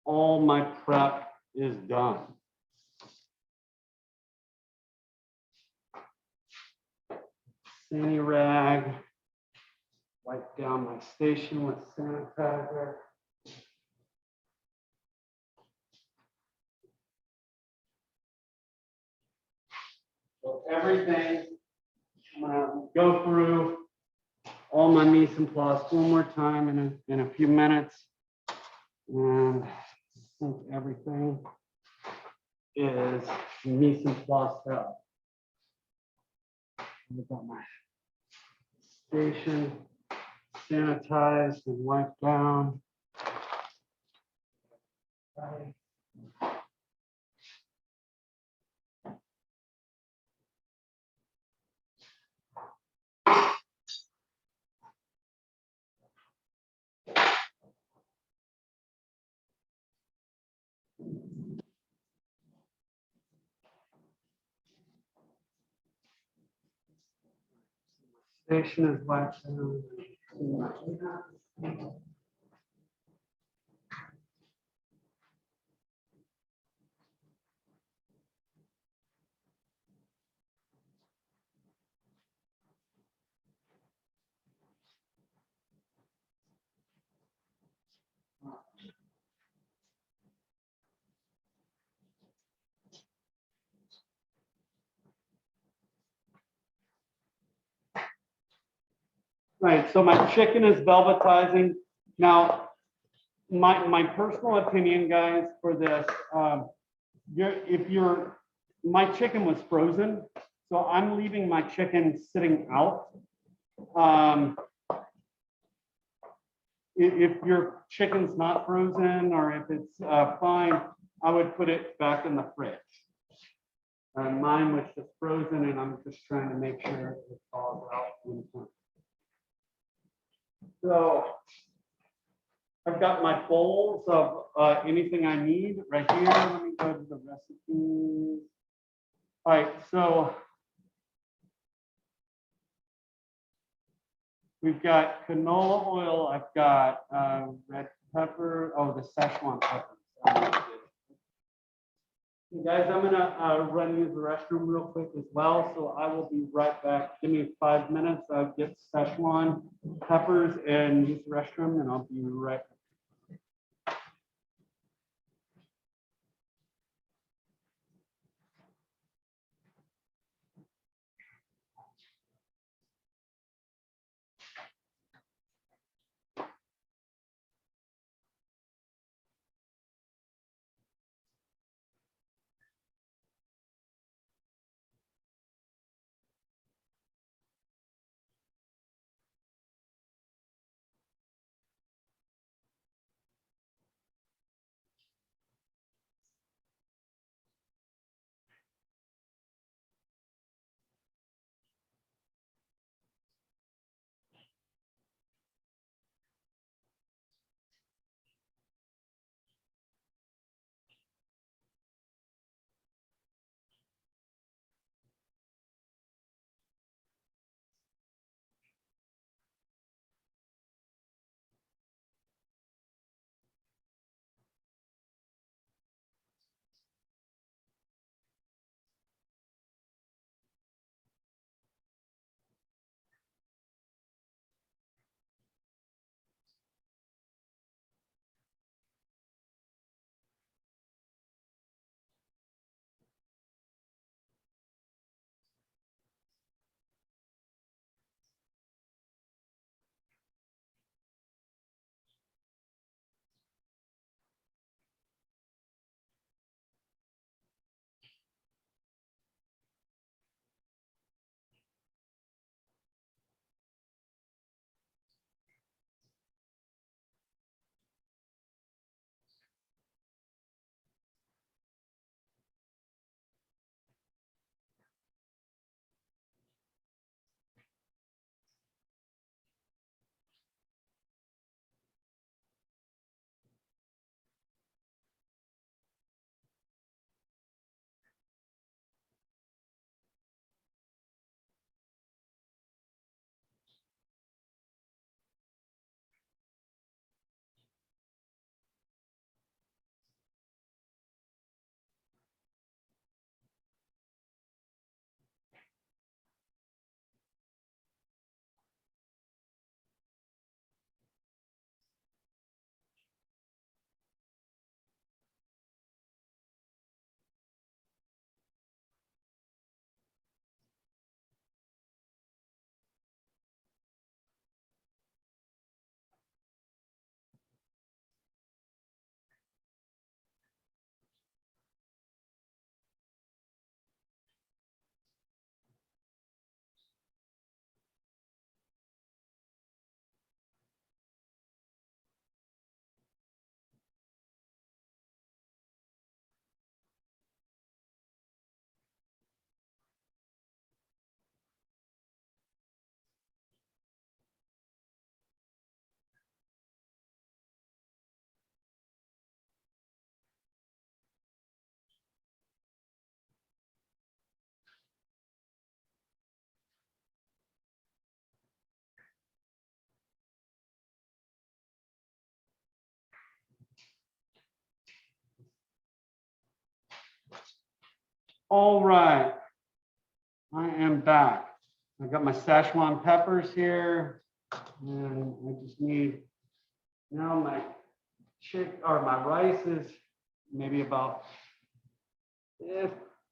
A: all my prep is done. Sandy rag, wipe down my station with sanitizer. So everything, I'm gonna go through all my mise en place one more time in a few minutes. And I think everything is mise en place up. I've got my station sanitized and wiped down. Right. Station is waxed. Right, so my chicken is velvetizing. Now, my personal opinion, guys, for this, my chicken was frozen, so I'm leaving my chicken sitting out. If your chicken's not frozen or if it's fine, I would put it back in the fridge. Mine was just frozen and I'm just trying to make sure it falls out. in time. So I've got my bowls of anything I need right here. Let me go to the recipes. All right, so we've got canola oil. I've got red pepper. Oh, the Szechuan pepper. Guys, I'm gonna run use the restroom real quick as well, so I will be right back. Give me 5 minutes. I'll get Szechuan peppers and use the restroom, and I'll be right back. All right. I am back. I got my Szechuan peppers here. And I just need, now my my rice is maybe about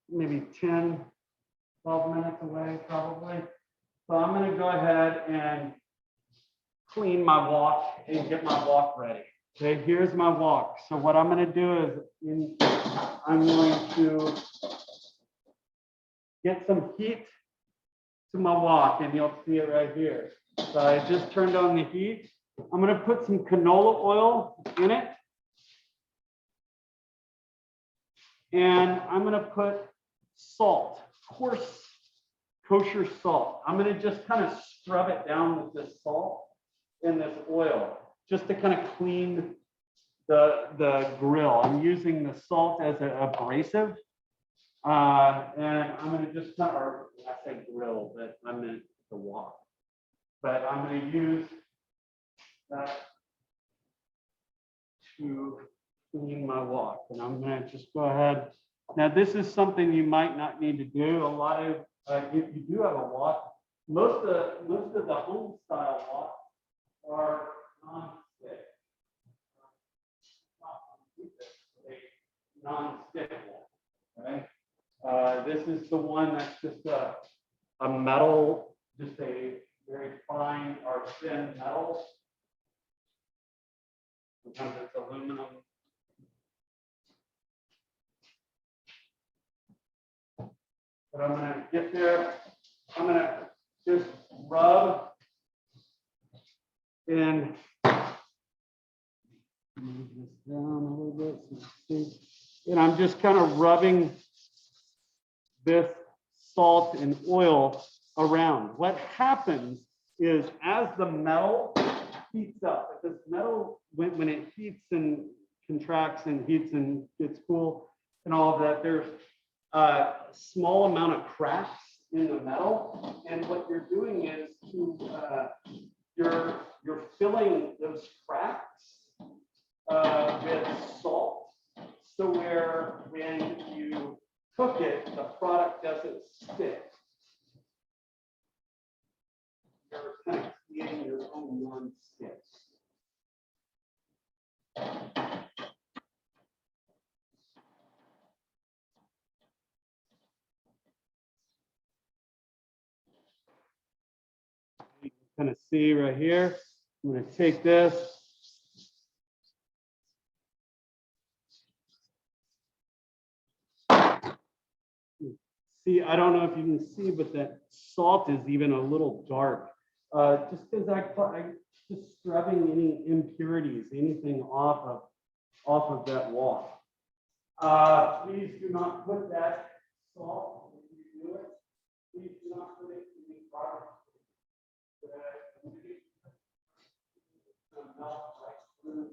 A: maybe 10, 12 minutes away probably. So I'm gonna go ahead and clean my wok and get my wok ready. Okay, here's my wok. So what I'm gonna do is I'm going to get some heat to my wok, and you'll see it right here. So I just turned on the heat. I'm gonna put some canola oil in it. And I'm gonna put salt, coarse kosher salt. I'm gonna just kind of scrub it down with this salt and this oil, just to kind of clean the grill. I'm using the salt as an abrasive. And I'm gonna just kind of, or I said grill, but I meant the wok. But I'm gonna use that to clean my wok. And I'm gonna just go ahead. Now, this is something you might not need to do. A lot of, if you do have a wok, most of the home style woks are non-stick. Non-stick wok, right? This is the one that's just a metal, just a very fine or thin metal. Sometimes it's aluminum. But I'm gonna get there. I'm gonna just rub and move this down a little bit. So you see. And I'm just kind of rubbing this salt and oil around. What happens is as the metal heats up, if this metal, when it heats and contracts and heats and gets cool and all of that, there's a small amount of cracks in the metal. And what you're doing is you're filling those cracks with salt. So where when you cook it, the product doesn't stick. You're kind of creating your own non-sticks. You can kind of see right here. I'm going to take this. See, I don't know if you can see, but that salt is even a little dark. Just because I just scrubbing any impurities, anything off of that wok. Please do not put that salt when you do it. Please do not put it in the product. Melt right through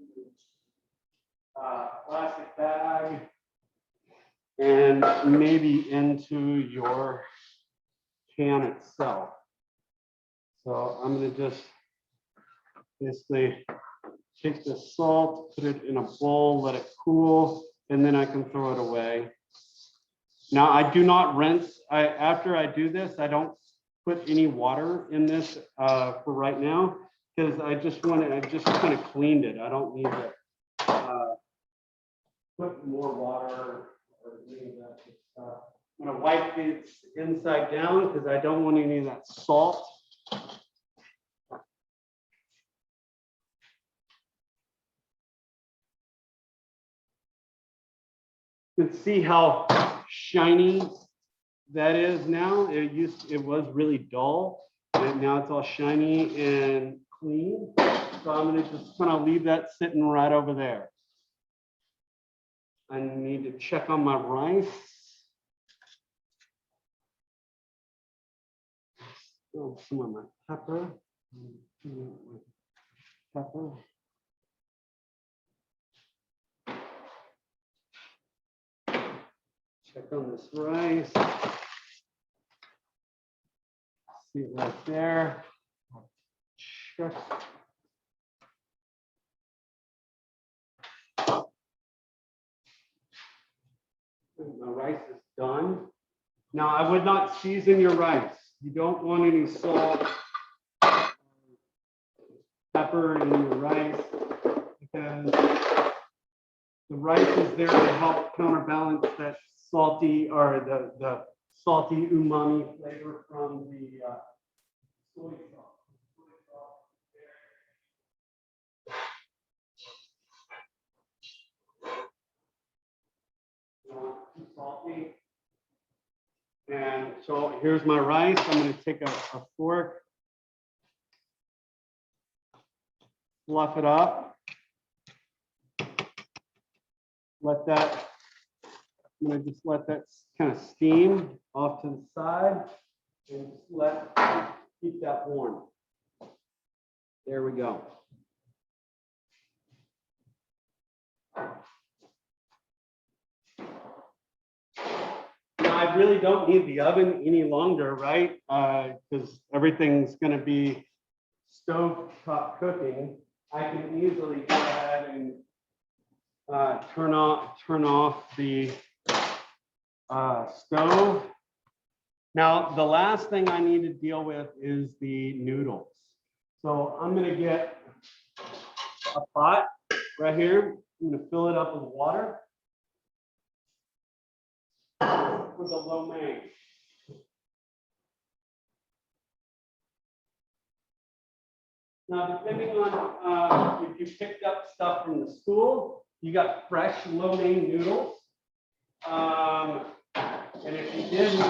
A: the plastic bag and maybe into your can itself. So I'm going to just basically take the salt, put it in a bowl, let it cool, and then I can throw it away. Now I do not rinse. After I do this, I don't put any water in this for right now, because I just kind of cleaned it. I don't need to put more water or any of that stuff. I'm gonna wipe this inside down because I don't want any of that salt. You can see how shiny that is now. It was really dull, and now it's all shiny and clean. So I'm gonna just kind of leave that sitting right over there. I need to check on my rice. Oh, some of my pepper. Pepper. Check on this rice. See it right there. Check. My rice is done. Now, I would not season your rice. You don't want any salt, pepper in your rice, because the rice is there to help counterbalance that salty or the salty umami flavor from the soy sauce. Not too salty. And so here's my rice. I'm going to take a fork, fluff it up, let that, I'm going to just let that kind of steam off to the side and just keep that warm. There we go. Now, I really don't need the oven any longer, right? Because everything's going to be stove top cooking. I can easily go ahead and turn off the stove. Now, the last thing I need to deal with is the noodles. So I'm going to get a pot right here. I'm going to fill it up with water with a lo mein. Now, depending on if you picked up stuff from the school, you got fresh lo mein noodles. And if you didn't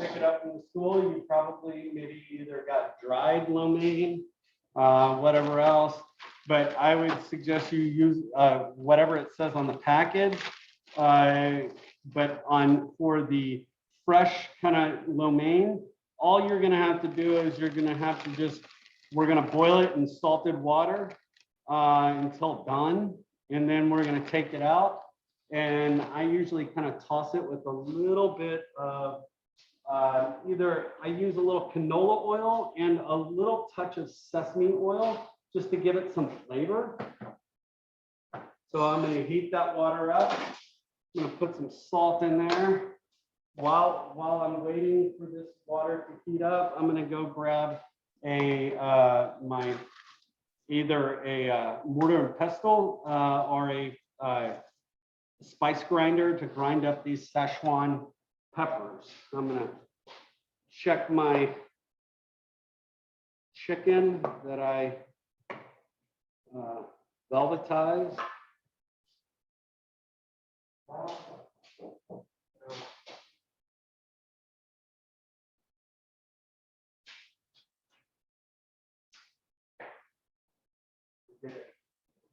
A: pick it up from the school, you probably maybe either got dried lo mein, whatever else. But I would suggest you use whatever it says on the package. But for the fresh kind of lo mein, all you're going to have to do is you're going to have to we're going to boil it in salted water until done. And then we're going to take it out. And I usually kind of toss it with a little bit of either I use a little canola oil and a little touch of sesame oil just to give it some flavor. So I'm going to heat that water up. I'm going to put some salt in there. While I'm waiting for this water to heat up, I'm going to go grab either a mortar and pestle or a spice grinder to grind up these Szechuan peppers. I'm going to check my chicken that I velvetized.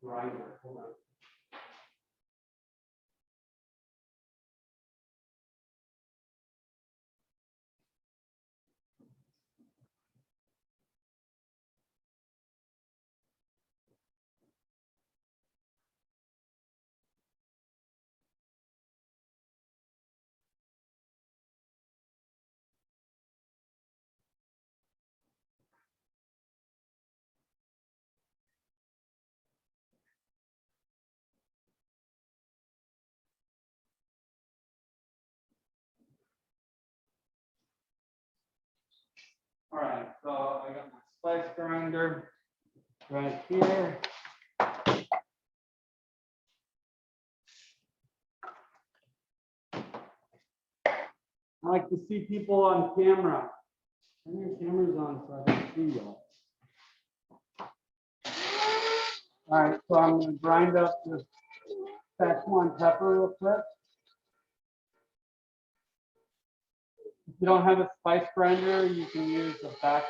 A: Grinder. Hold on. All right, so I got my spice grinder right here. I like to see people on camera. Turn your cameras on so I can see y'all. All right, so I'm going to grind up this Szechuan pepper real quick. If you don't have a spice grinder, you can use a back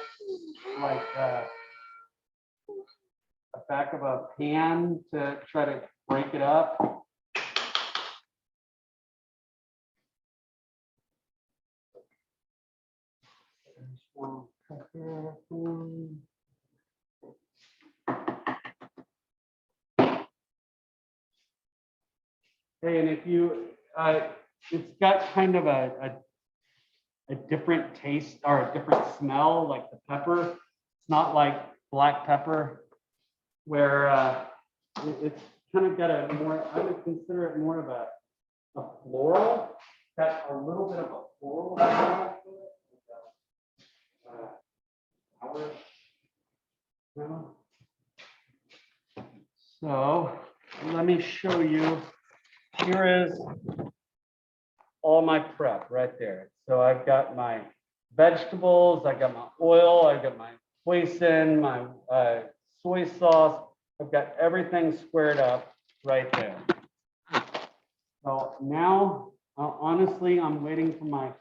A: of a pan to try to break it up. Hey, and if you, it's got kind of a different taste or a different smell, like the pepper. It's not like black pepper, where it's kind of got a more, I would consider it more of a floral got a little bit of a floral. So let me show you. Here is all my prep right there. So I've got my vegetables, I got my oil, I got my hoisin, my soy sauce. I've got everything squared up right there. So now, honestly, I'm waiting for my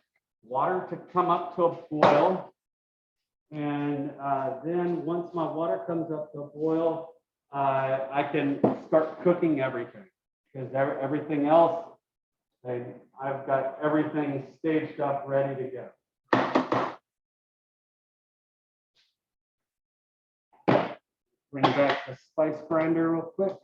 A: water to come up to a boil. And then once my water comes up to a boil, I can start cooking everything. Because everything else, I've got everything staged up, ready to go. Bring back the spice grinder real quick.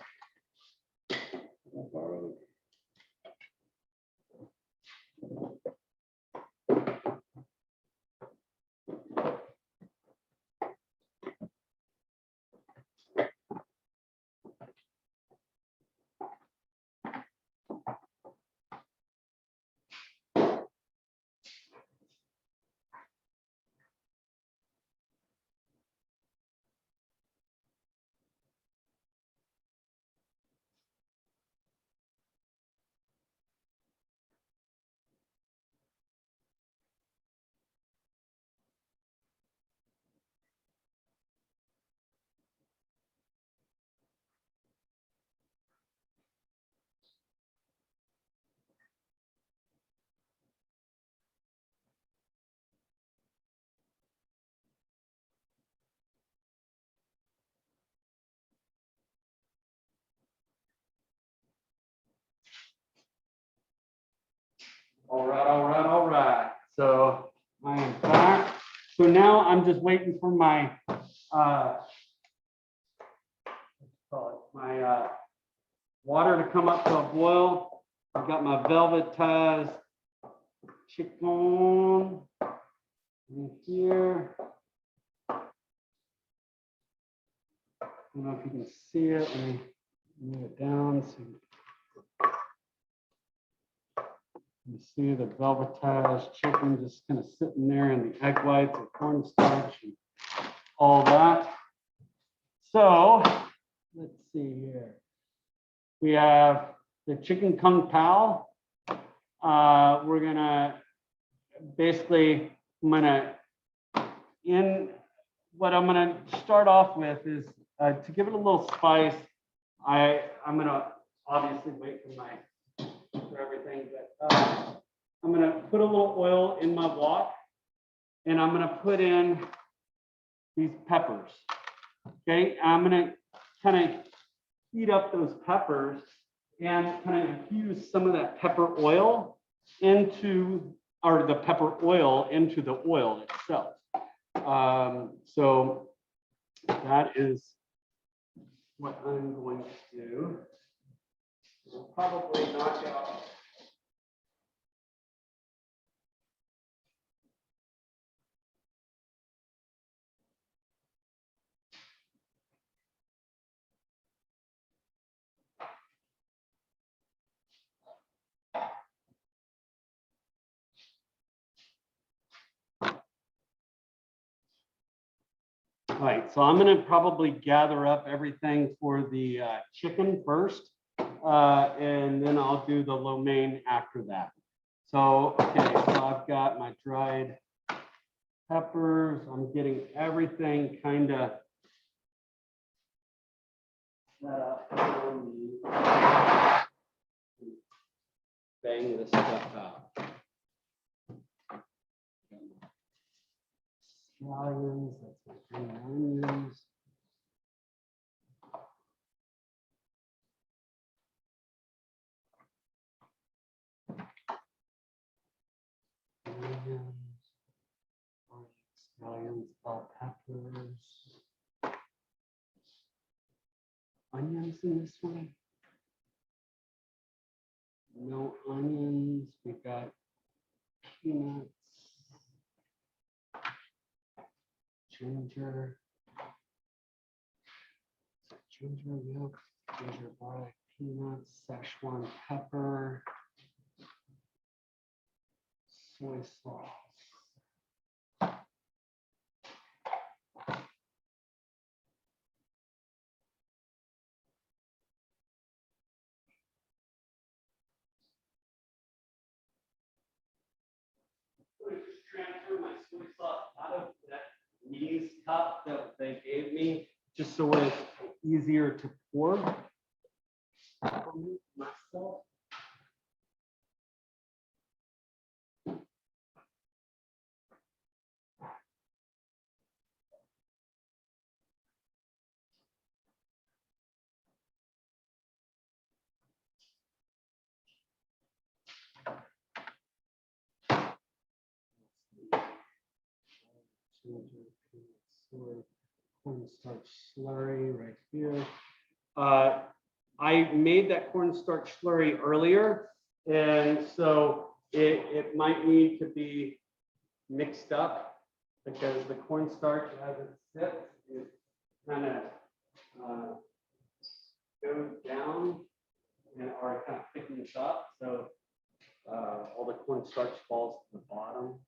A: All right, all right, all right. So I am back. So now I'm just waiting for my water to come up to a boil. I've got my velvetized chicken in here. I don't know if you can see it. Let me move it down. So you see the velvetized chicken just kind of sitting there in the egg whites and cornstarch and all that. So let's see here. We have the chicken kung pao. We're gonna basically, what I'm gonna start off with is to give it a little spice. I'm gonna obviously wait for everything, but I'm gonna put a little oil in my wok, and I'm gonna put in these peppers. Okay, I'm gonna kind of heat up those peppers and kind of infuse some of that pepper oil into, or the pepper oil into the oil itself. So that is what I'm going to do. We'll probably knock out. All right, so I'm going to probably gather up everything for the chicken first, and then I'll do the lo mein after that. So, okay, so I've got my dried peppers. I'm getting everything kind of set up. Bang this stuff out. Scallions, that's my green onions. Scallions, bell peppers. Onions in this one? No onions. We've got peanuts. Ginger, ginger milk, ginger garlic, peanuts, Szechuan pepper, soy sauce. I'm gonna just transfer my soy sauce out of that Lee's cup that they gave me, just so it's easier to pour. Myself. Cornstarch slurry right here. I made that cornstarch slurry earlier, and so it might need to be mixed up because the cornstarch as it sits is kind of goes down and or kind of thickens up. So all the cornstarch falls to the bottom.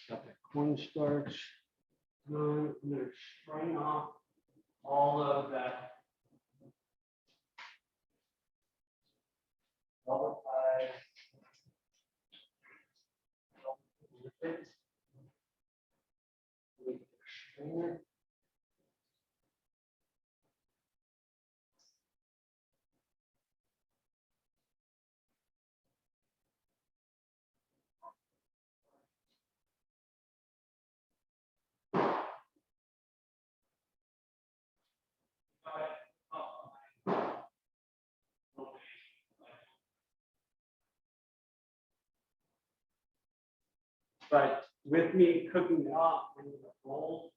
A: Got that cornstarch. I'm going to strain off all of that volatile liquid. With the strainer. But with me cooking it off in the bowl,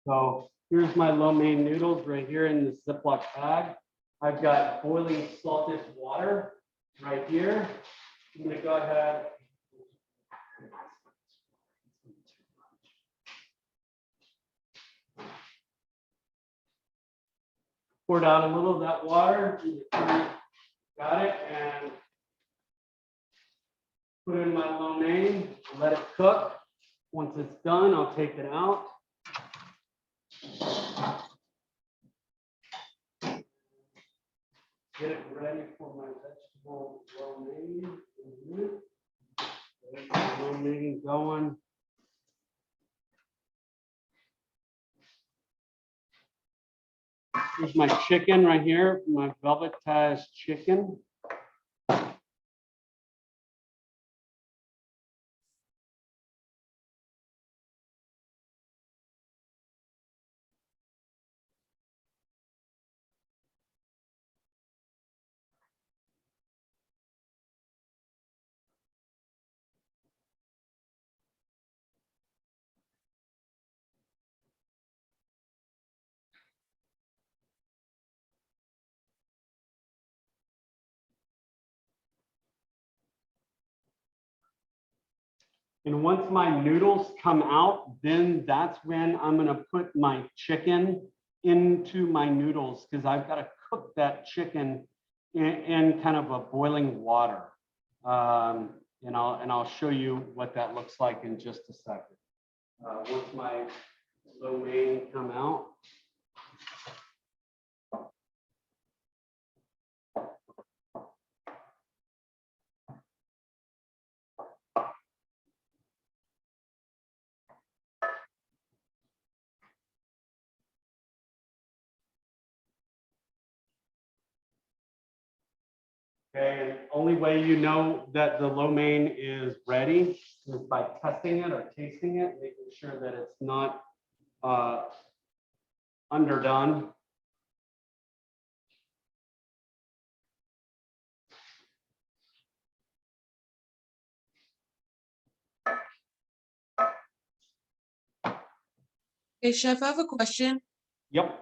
A: so here's my lo mein noodles right here in the Ziploc bag. I've got boiling salted water right here. I'm gonna go ahead. Poured out a little of that water. Got it, and put in my lo mein, let it cook. Once it's done, I'll take it out. Get it ready for my vegetable lo mein. Lo mein going. Here's my chicken right here, my velvetized chicken. And once my noodles come out, then that's when I'm gonna put my chicken into my noodles because I've got to cook that chicken in kind of a boiling water. And I'll show you what that looks like in just a second. Once my lo mein come out. Okay, and only way you know that the lo mein is ready is by testing it or tasting it, making sure that it's not underdone.
E: Hey, Chef, I have a question.
A: Yep.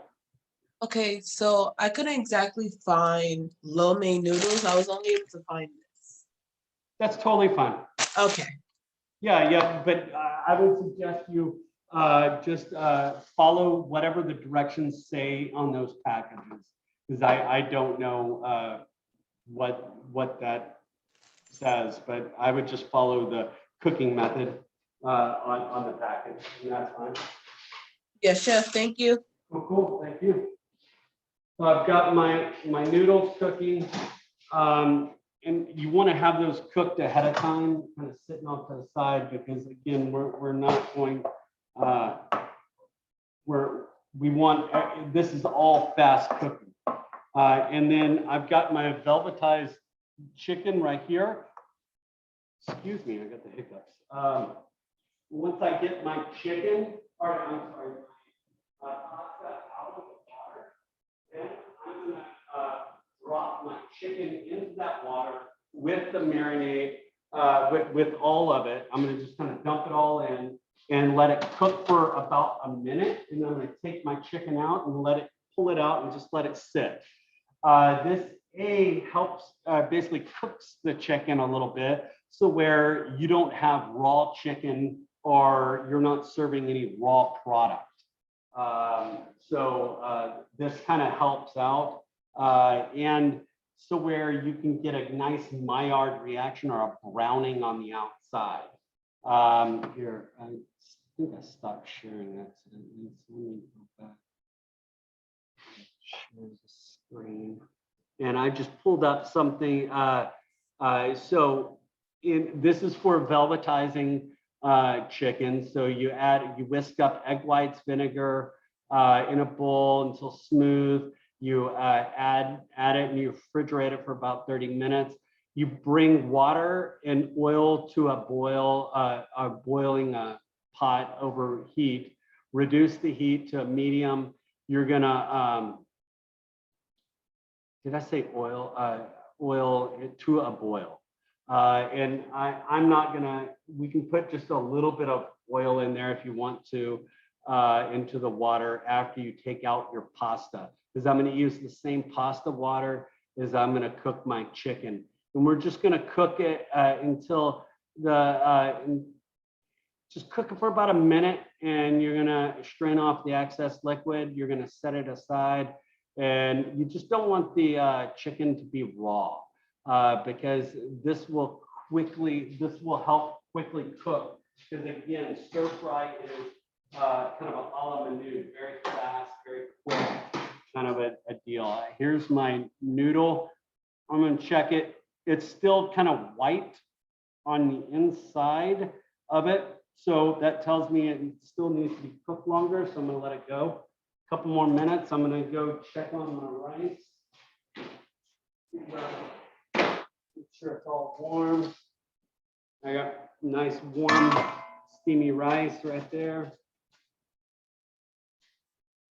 D: Okay, so I couldn't exactly find lo mein noodles. I was only able to find this.
A: That's totally fine.
D: Okay.
A: Yeah, but I would suggest you just follow whatever the directions say on those packages, because I don't know what that says, but I would just follow the cooking method on the package, and that's fine.
D: Yeah, chef, thank you.
A: Cool, thank you. So I've got my noodles cooking. And you want to have those cooked ahead of time, kind of sitting off to the side, because again, we're not going, we want, this is all fast cooking. And then I've got my velvetized chicken right here. Excuse me, I got the hiccups. Once I get my chicken, or I'm sorry, pasta out of the water, then I'm gonna drop my chicken into that water with the marinade, with all of it. I'm gonna just kind of dump it all in and let it cook for about a minute. And then I'm gonna take my chicken out and pull it out and just let it sit. This helps, basically cooks the chicken a little bit, so where you don't have raw chicken or you're not serving any raw product. This kind of helps out. And so where you can get a nice Maillard reaction or a browning on the outside. Here, I think I stopped sharing that. So let me go back. Share the screen. And I just pulled up something. This is for velvetizing chicken. So you whisk up egg whites, vinegar in a bowl until smooth. You add it and you refrigerate it for about 30 minutes. You bring water and oil to a boiling pot over heat. Reduce the heat to a medium. You're gonna, did I say oil? Oil to a boil. And I'm not gonna, we can put just a little bit of oil in there if you want to, into the water after you take out your pasta, because I'm gonna use the same pasta water as I'm gonna cook my chicken. And we're just gonna cook it until just cook it for about a minute, and you're gonna strain off the excess liquid. You're gonna set it aside, and you just don't want the chicken to be raw. Because this will help quickly cook. Because again, stir fry is kind of a a la menu, very fast, very quick, kind of a deal. Here's my noodle. I'm gonna check it. It's still kind of white on the inside of it. So that tells me it still needs to be cooked longer. So I'm gonna let it go. A couple more minutes. I'm gonna go check on my rice. Make sure it's all warm. I got nice warm steamy rice right there.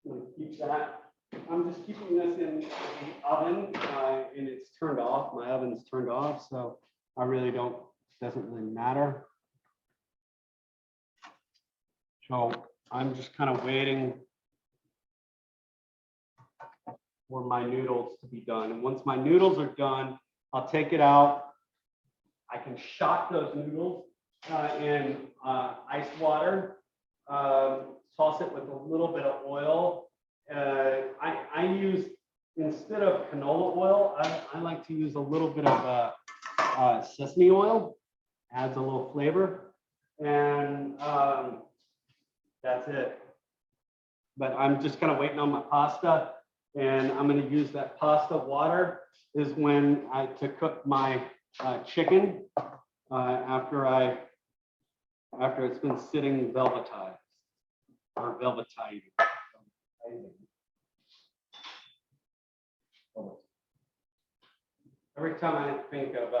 A: I'm gonna keep that. I'm just keeping this in the oven and it's turned off. My oven's turned off, so I really doesn't really matter. So I'm just kind of waiting for my noodles to be done. And once my noodles are done, I'll take it out. I can shock those noodles in ice water, toss it with a little bit of oil. I use, instead of canola oil, I like to use a little bit of sesame oil. Adds a little flavor. And that's it. But I'm just kind of waiting on my pasta. And I'm going to use that pasta water is when to cook my chicken after it's been sitting velvetized or velvetized. Every time I think of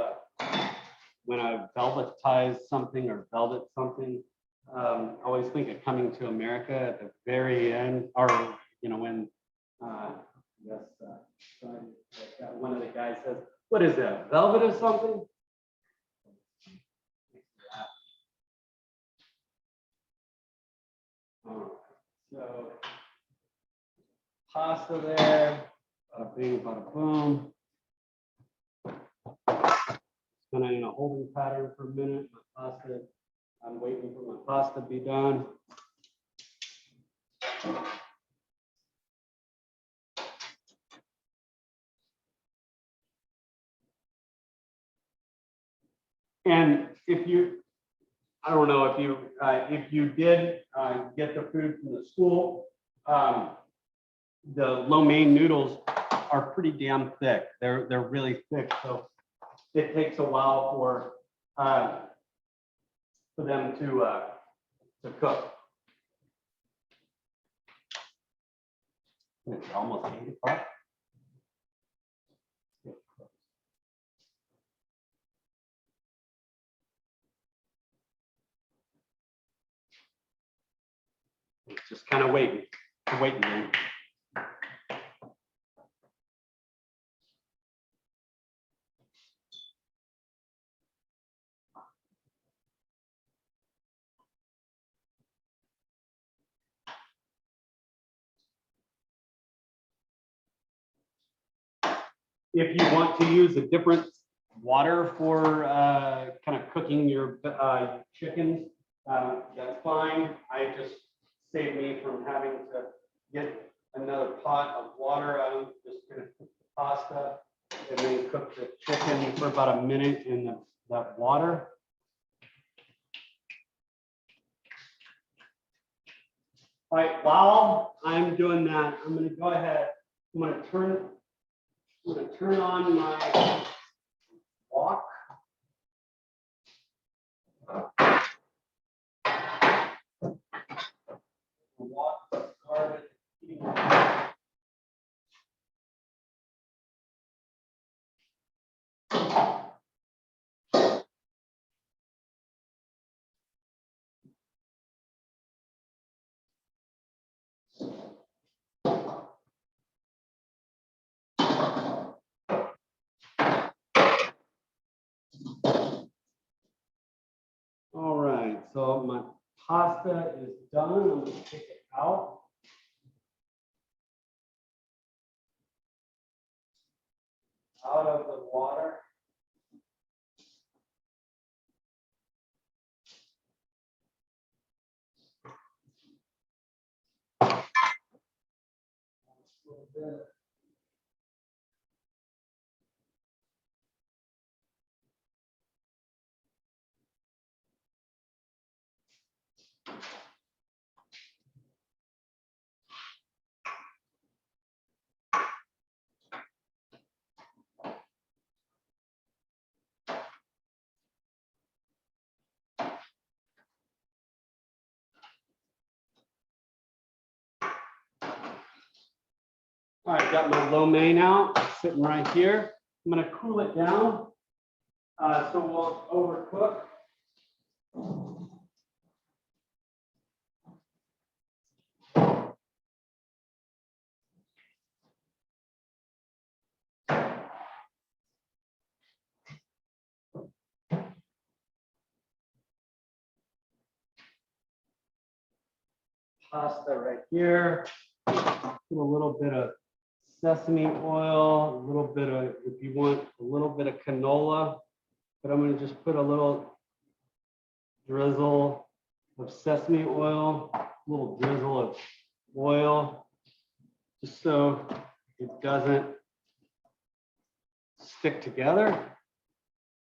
A: when I velvetize something or velvet something, I always think of Coming to America at the very end, or when one of the guys says, "What is that? Velvet or something?" So pasta there. Bada bing, bada boom. Kind of in a holding pattern for a minute. My pasta, I'm waiting for my pasta to be done. And if you, I don't know if you did get the food from the school, the lo mein noodles are pretty damn thick. They're really thick, so it takes a while for them to cook. It's almost 8 o'clock. It's just kind of waiting. Game. If you want to use a different water for kind of cooking your chickens, that's fine. I just saved me from having to get another pot of water. I'm just going to cook the pasta and then cook the chicken for about a minute in that water. All right, while I'm doing that, I'm going to go ahead. I'm going to turn on my wok. The wok started heating up. All right, so my pasta is done. I'm going to take it out. Out of the water. A little bit. All right, got my lo mein out, sitting right here. I'm going to cool it down so it won't overcook. Pasta right here. Put a little bit of sesame oil, a little bit of, if you want, a little bit of canola, but I'm going to just put a little drizzle of sesame oil, a little drizzle of oil, just so it doesn't stick together.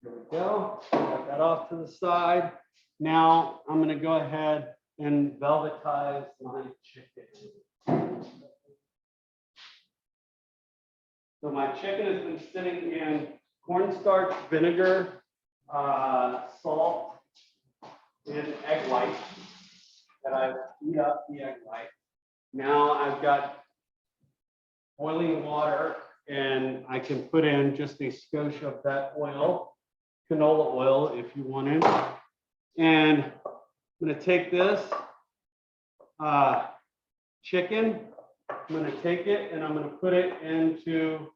A: There we go. Got that off to the side. Now I'm going to go ahead and velvetize my chicken. So my chicken has been sitting in cornstarch, vinegar, salt, and egg white that I've heat up the egg white. Now I've got boiling water, and I can put in just a skosh of that oil, canola oil if you want it. And I'm going to take this chicken, I'm going to take it and I'm going to put it into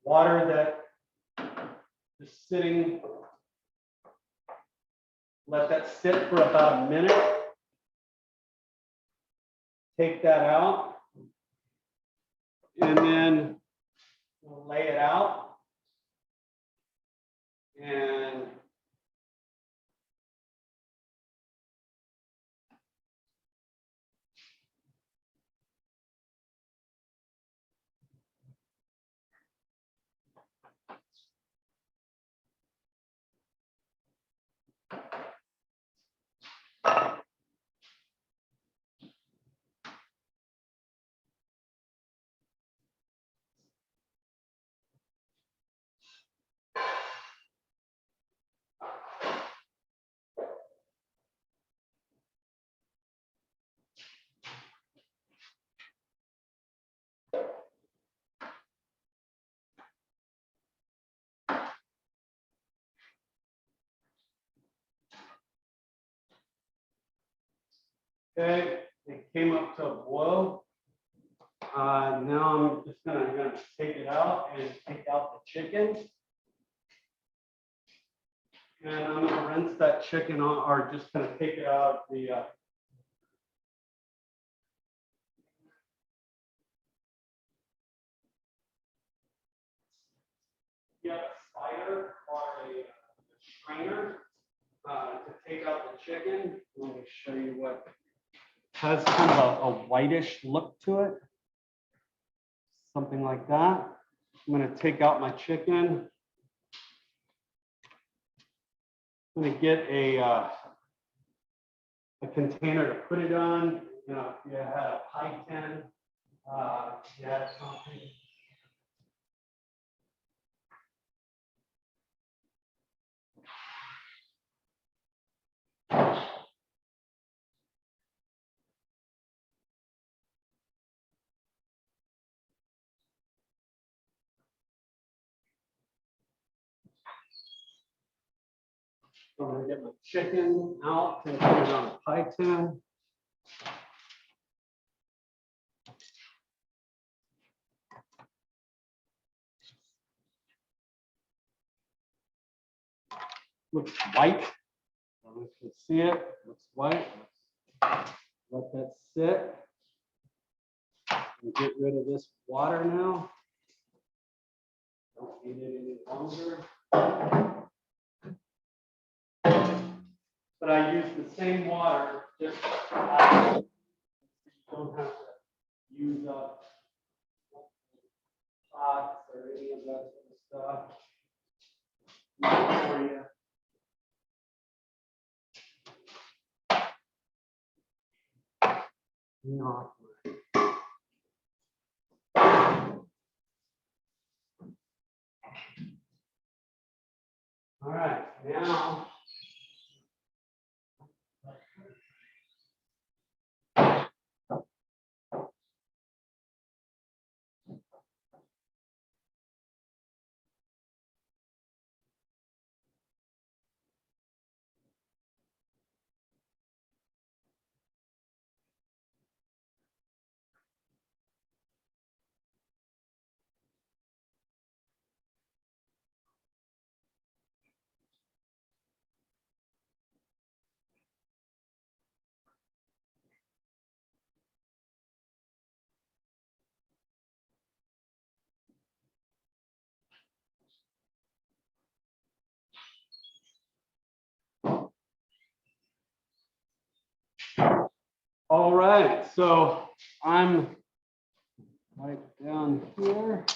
A: water that is sitting. Let that sit for about a minute. Take that out. and then we'll lay it out. And okay, it came up to a boil. Now I'm just gonna take it out and take out the chicken. And I'm gonna rinse that chicken off, or just gonna take it out of the you have a spider or a strainer to take out the chicken. Let me show you what has kind of a whitish look to it. Something like that. I'm gonna take out my chicken. I'm gonna get a container to put it on. You know, if you had a pie tin, you had something. I'm gonna get my chicken out and put it on a pie tin. Looks white. I don't know if you can see it. Looks white. Let that sit. And get rid of this water now. Don't need it any longer. But I use the same water, just you don't have to use up pots or any of that sort of stuff. For you. Not all right, now all right, so I'm right down here.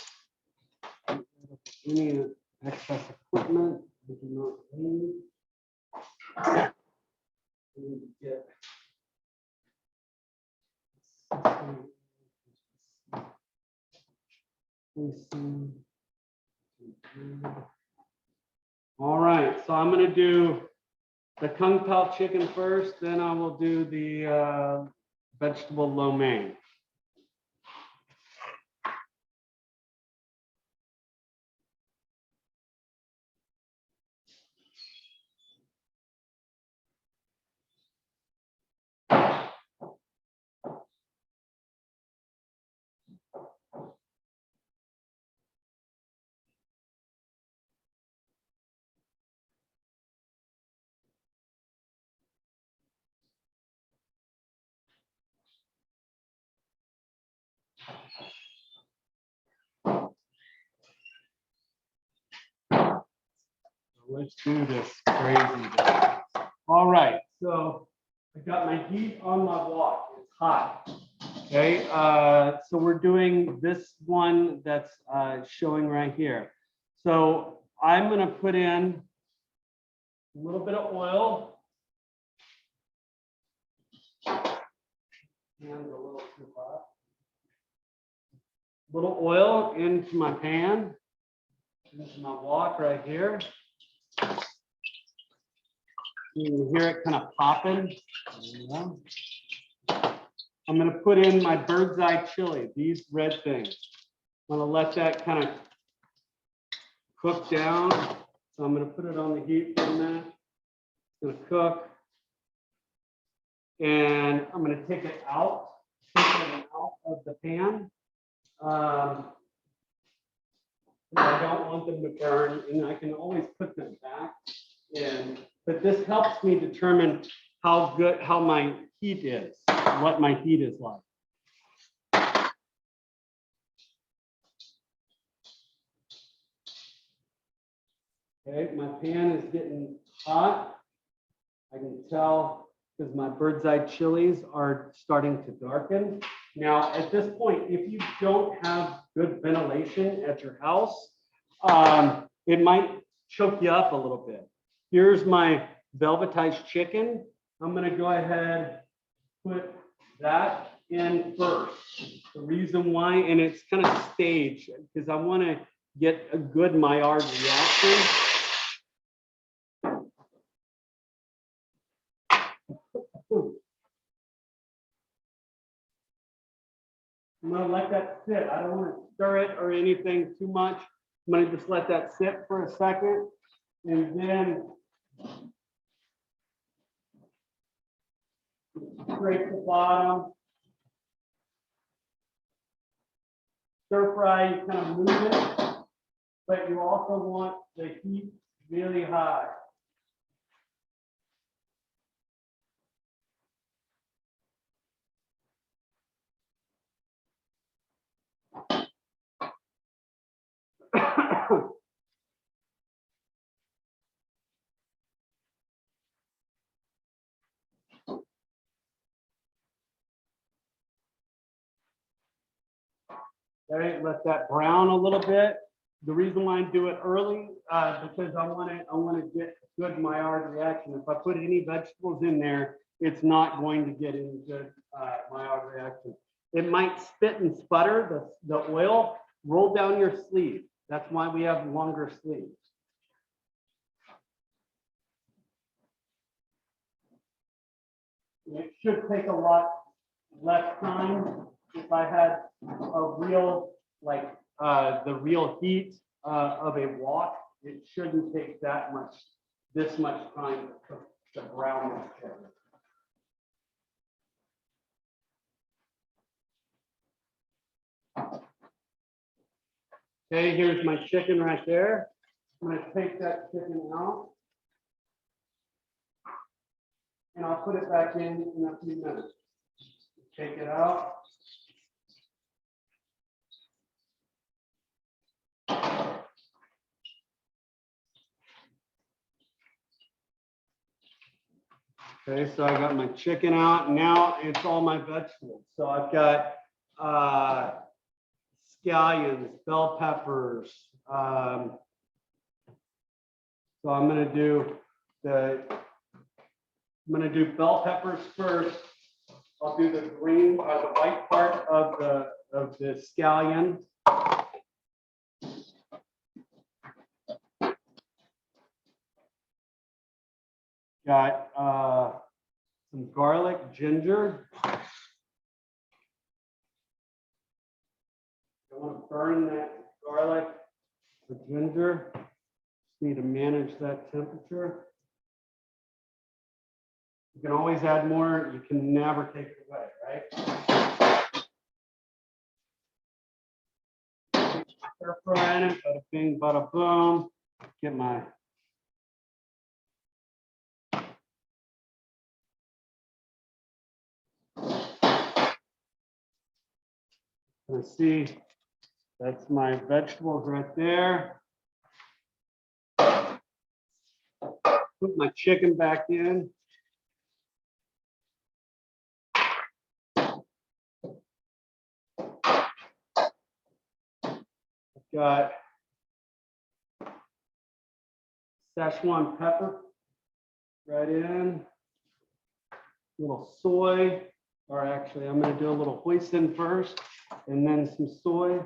A: Any excess equipment we do not need. We need to get all right, so I'm going to do the Kung Pao chicken first, then I will do the vegetable lo mein. let's do this crazy day. All right, so I got my heat on my wok. It's hot. Okay, so we're doing this one that's showing right here. So I'm gonna put in a little bit of oil. And a little too hot. Little oil into my pan, into my wok right here. You can hear it kind of popping. Yeah. I'm gonna put in my bird's eye chili, these red things. I'm gonna let that kind of cook down. So I'm gonna put it on the heat for a minute. It's gonna cook. And I'm gonna take it out of the pan. I don't want them to burn, and I can always put them back in. But this helps me determine how my heat is, what my heat is like. Okay, my pan is getting hot. I can tell because my bird's eye chilies are starting to darken. Now, at this point, if you don't have good ventilation at your house, it might choke you up a little bit. Here's my velvetized chicken. I'm gonna go ahead, put that in first. The reason why, and it's kind of staged, because I wanna get a good Maillard reaction. I'm gonna let that sit. I don't want to stir it or anything too much. I'm gonna just let that sit for a second, and then scrape the bottom. Stir fry, you kind of move it, but you also want the heat really high. Okay, let that brown a little bit. The reason why I do it early, because I want to get good Maillard reaction. If I put any vegetables in there, it's not going to get any good Maillard reaction. It might spit and sputter the oil. Roll down your sleeve. That's why we have longer sleeves. It should take a lot less time if I had a real, like the real heat of a wok. It shouldn't take this much time to cook the brown chicken. Okay, here's my chicken right there. I'm gonna take that chicken out. And I'll put it back in a few minutes. Take it out. Okay, so I got my chicken out. Now it's all my vegetables. So I've got scallions, bell peppers. So I'm gonna do bell peppers first. I'll do the green, the white part of the scallion. Got some garlic, ginger. I want to burn that garlic, the ginger. Just need to manage that temperature. You can always add more. You can never take it away, right? Stir frying it, bada bing, bada boom. Get my see, that's my vegetables right there. put my chicken back in. I've got Szechuan pepper right in, little soy, or actually I'm gonna do a little hoisin first and then some soy.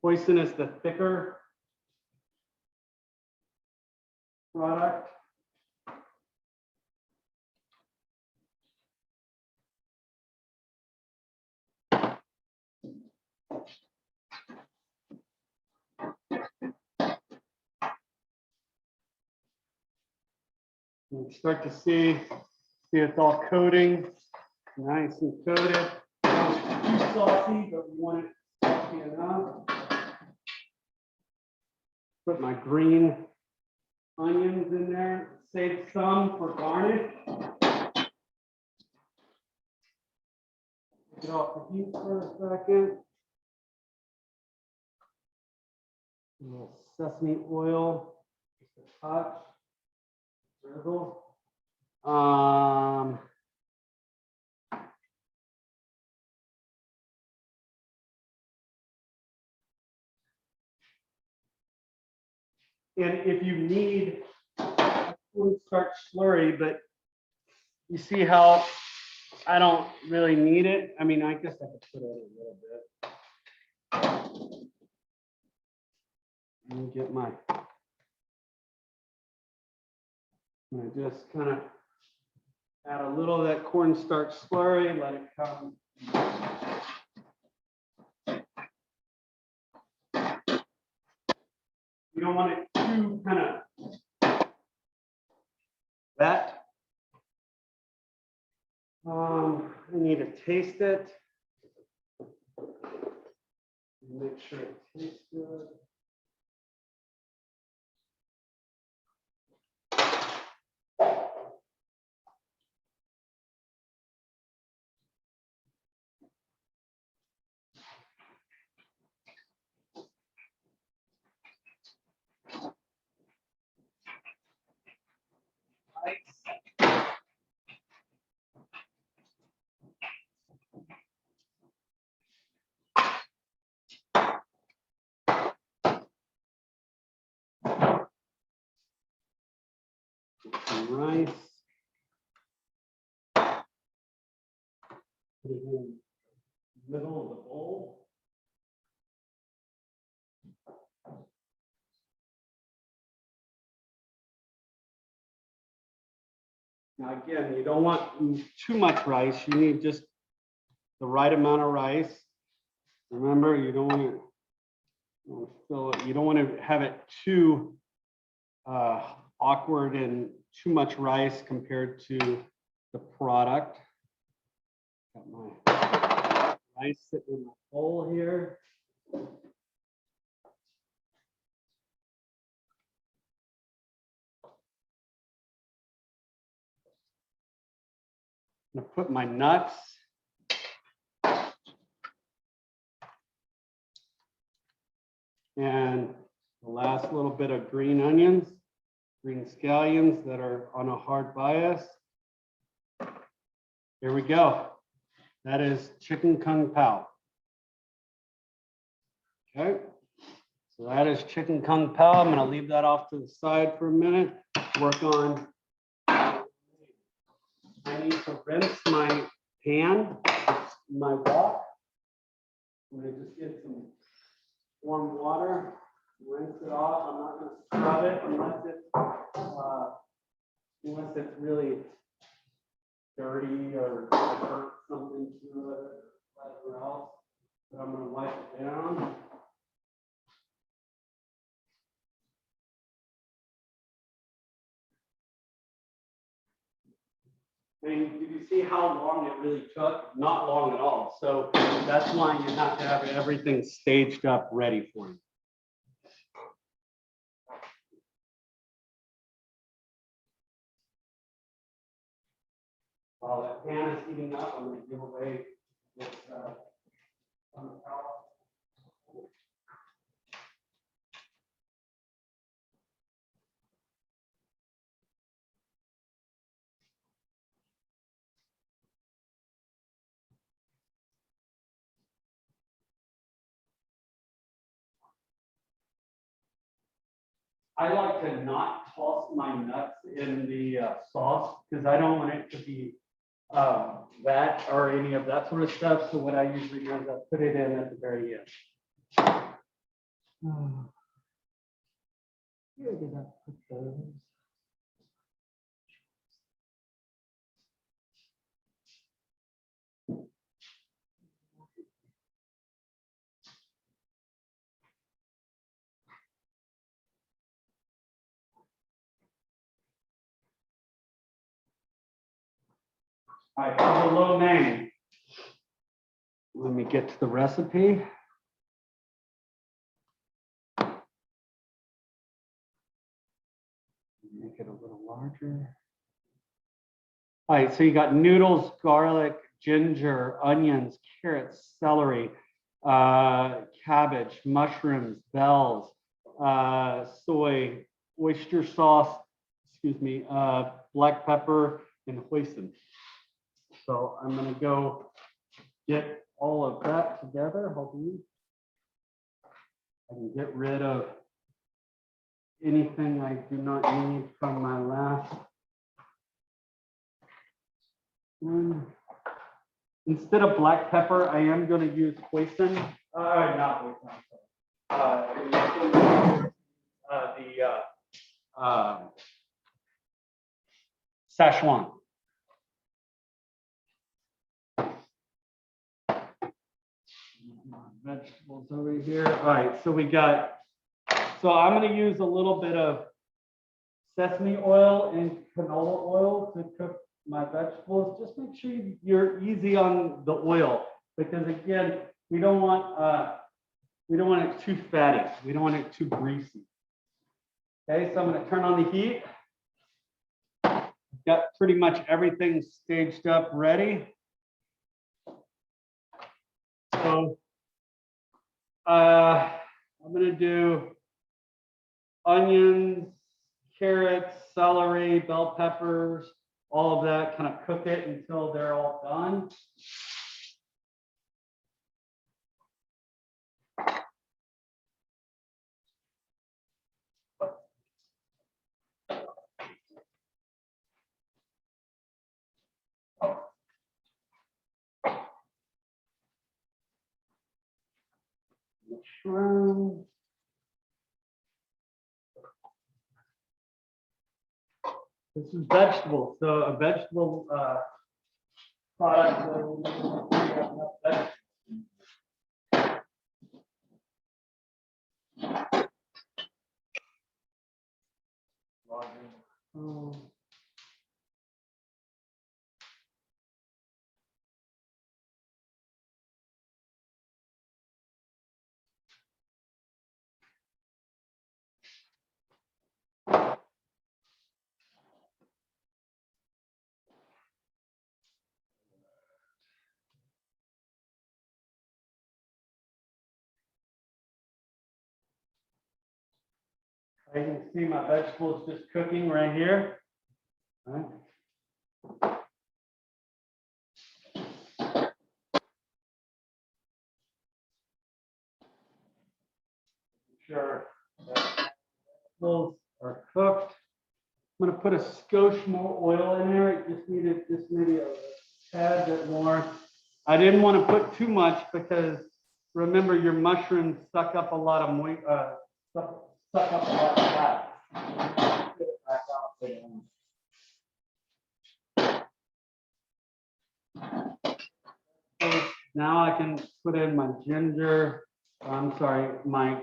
A: Hoisin is the thicker product. You can start to see it's all coating, nice and coated. Not too salty, but we want it salty enough. Put my green onions in there, save some for garnish. Get off the heat for a second. A little sesame oil, just a touch, drizzle. And if you need cornstarch slurry, but you see how I don't really need it. I mean, I guess I could put it in a little bit. Let me get my, I'm gonna just kind of add a little of that cornstarch slurry, let it come. You don't want it too kind of wet. I need to taste it. Make sure it tastes good. Some rice. Put it in the middle of the bowl. Now again, you don't want too much rice. You need just the right amount of rice. Remember, you don't want to fill it. You don't want to have it too awkward and too much rice compared to the product. Got my rice sitting in my bowl here. I'm gonna put my nuts. And the last little bit of green onions, green scallions that are on a hard bias. Here we go. That is chicken kung pao. Okay, so that is chicken kung pao. I'm gonna leave that off to the side for a minute. Work on, I need to rinse my pan, my wok. I'm gonna just get some warm water, rinse it off. I'm not gonna scrub it unless it's really dirty or hurt something to it or whatever else. But I'm gonna wipe it down. And did you see how long it really took? Not long at all. So that's why you have to have everything staged up ready for you. While that pan is heating up, I'm going to give away this I like to not toss my nuts in the sauce because I don't want it to be wet or any of that sort of stuff. So what I usually do is I put it in at the very end. Where did I put those? All right, for the lo mein. Let me get to the recipe. Make it a little larger. All right, so you got noodles, garlic, ginger, onions, carrots, celery, cabbage, mushrooms, bells, soy, oyster sauce, excuse me, black pepper, and hoisin. So I'm gonna go get all of that together. Hold on. I can get rid of anything I do not need from my last one. Instead of black pepper, I am going to use hoisin. Not hoisin. Szechuan. Vegetables over here. All right, so we got. So I'm going to use a little bit of sesame oil and canola oil to cook my vegetables. Just make sure you're easy on the oil because again, we don't want it too fatty. We don't want it too greasy. Okay, so I'm going to turn on the heat. Got pretty much everything staged up ready. So I'm going to do onions, carrots, celery, bell peppers, all of that, kind of cook it until they're all done. Mushrooms. This is vegetable, so a vegetable product. You can see my vegetables just cooking right here. All right. Sure. Vegetables are cooked. I'm going to put a skosh more oil in there. It just needed just maybe a tad bit more. I didn't want to put too much because remember your mushrooms suck up a lot of suck up a lot of fat. Now I can put in my ginger. I'm sorry, my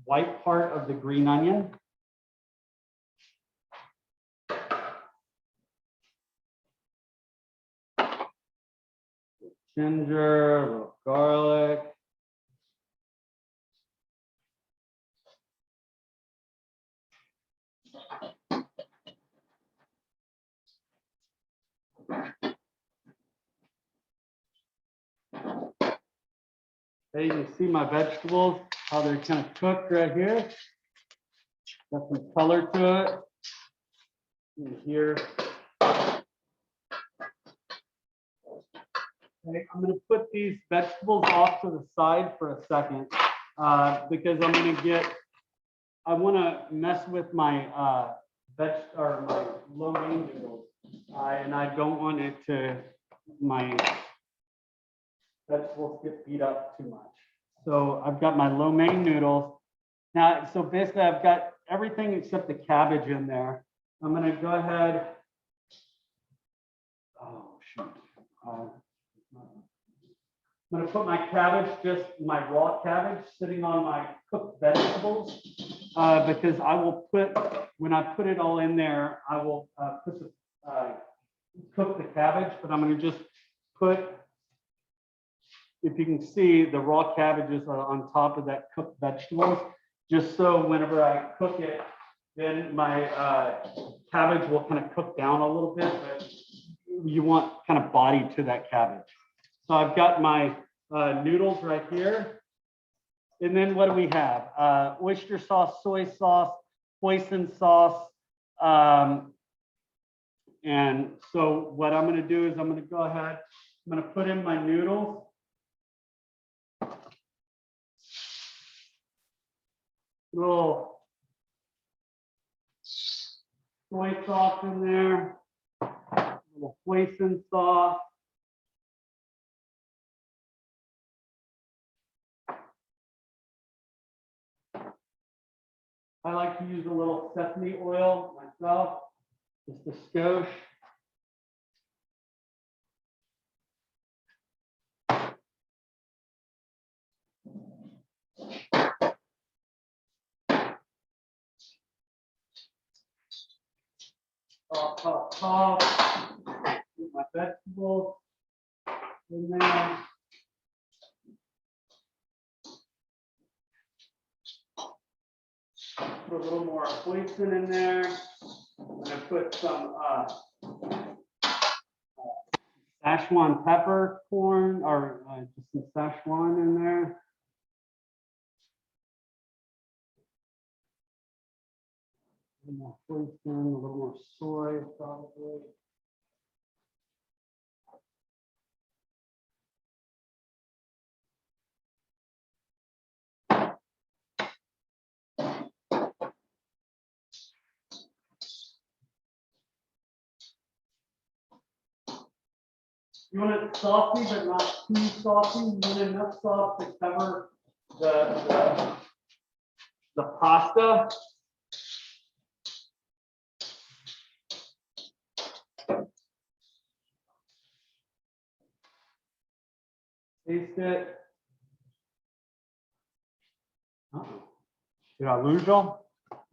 A: white part of the green onion. Ginger, a little garlic. There you can see my vegetables, how they're kind of cooked right here. Got some color to it. And here. Okay, I'm going to put these vegetables off to the side for a second because I'm going to get I want to mess with my or my lo mein noodles, and I don't want it to my vegetables get beat up too much. So I've got my lo mein noodles. Now, so basically I've got everything except the cabbage in there. I'm gonna go ahead. Oh, shoot. I'm gonna put my cabbage, just my raw cabbage, sitting on my cooked vegetables, because I will put, when I put it all in there, I will cook the cabbage, but I'm gonna just put, if you can see, the raw cabbages are on top of that cooked vegetables, just so whenever I cook it, then my cabbage will kind of cook down a little bit, but you want kind of body to that cabbage. So I've got my noodles right here. And then what do we have? Oyster sauce, soy sauce, hoisin sauce. And so what I'm gonna do is I'm gonna go ahead, I'm gonna put in my noodles. Little soy sauce in there, little hoisin sauce. I like to use a little sesame oil myself, just a skosh. Put my vegetables in there. Put a little more hoisin in there. I'm gonna put some Szechuan peppercorn, or just some Szechuan in there. A little more hoisin, a little more soy, probably. You want it saucy, but not too saucy. You want enough sauce to cover the pasta. Taste it. Uh-oh. Did I lose y'all?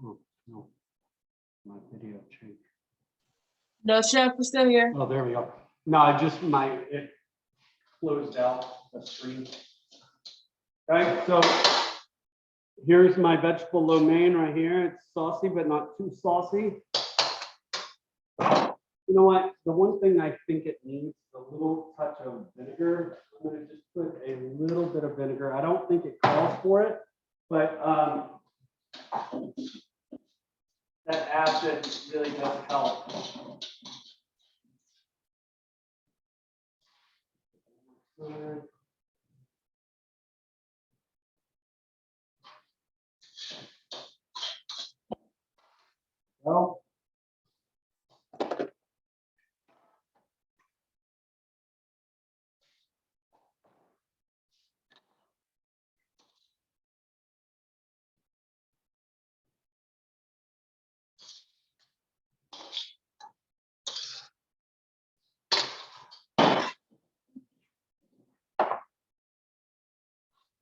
A: Oh, no. My video changed.
D: No, chef, we're still here.
A: Oh, there we go. No, I just it closed out the screen. Okay, so here's my vegetable lo mein right here. It's saucy, but not too saucy. You know what? The one thing I think it needs a little touch of vinegar. I'm going to just put a little bit of vinegar. I don't think it calls for it, but that acid really does help. Well,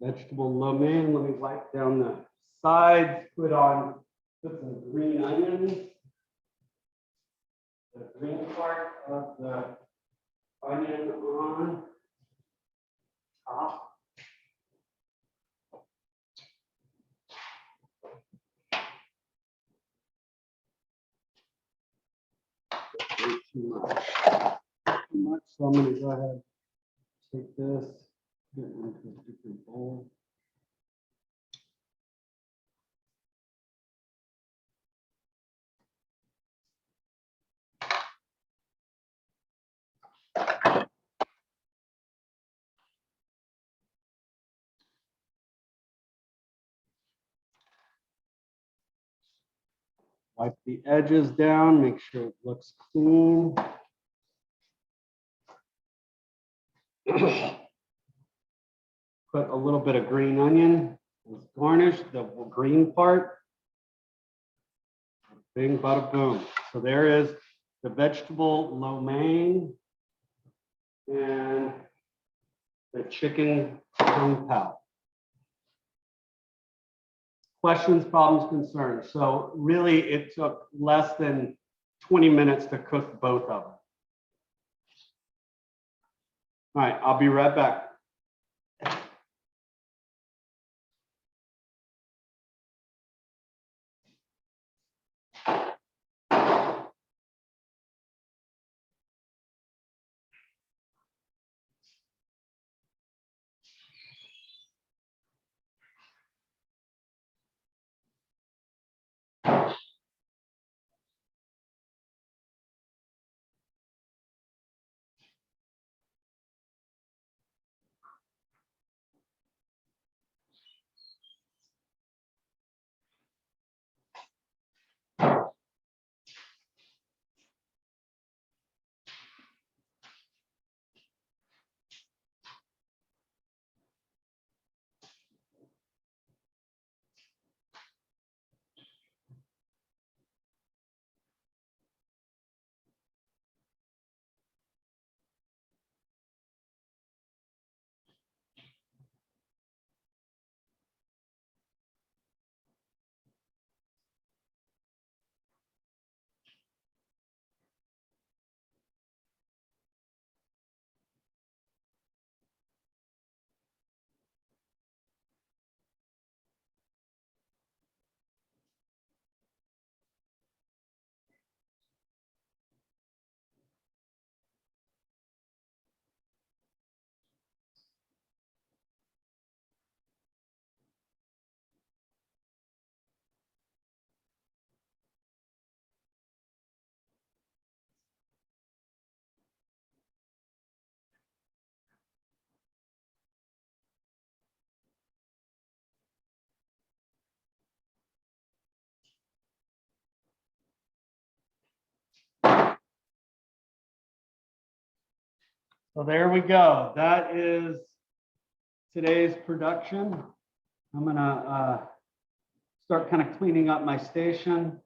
A: vegetable lo mein. Let me wipe down the sides. Put some green onions. The green part of the onion on top. Way too much, so I'm going to go ahead, take this, put it into a different bowl. Wipe the edges down, make sure it looks clean. Put a little bit of green onion as garnish, the green part. Bing, bada, boom. So there is the vegetable lo mein and the chicken kung pao. Questions, problems, concerns. So really, it took less than 20 minutes to cook both of them. All right, I'll be right back. So there we go. That is today's production. I'm gonna start kind of cleaning up my station.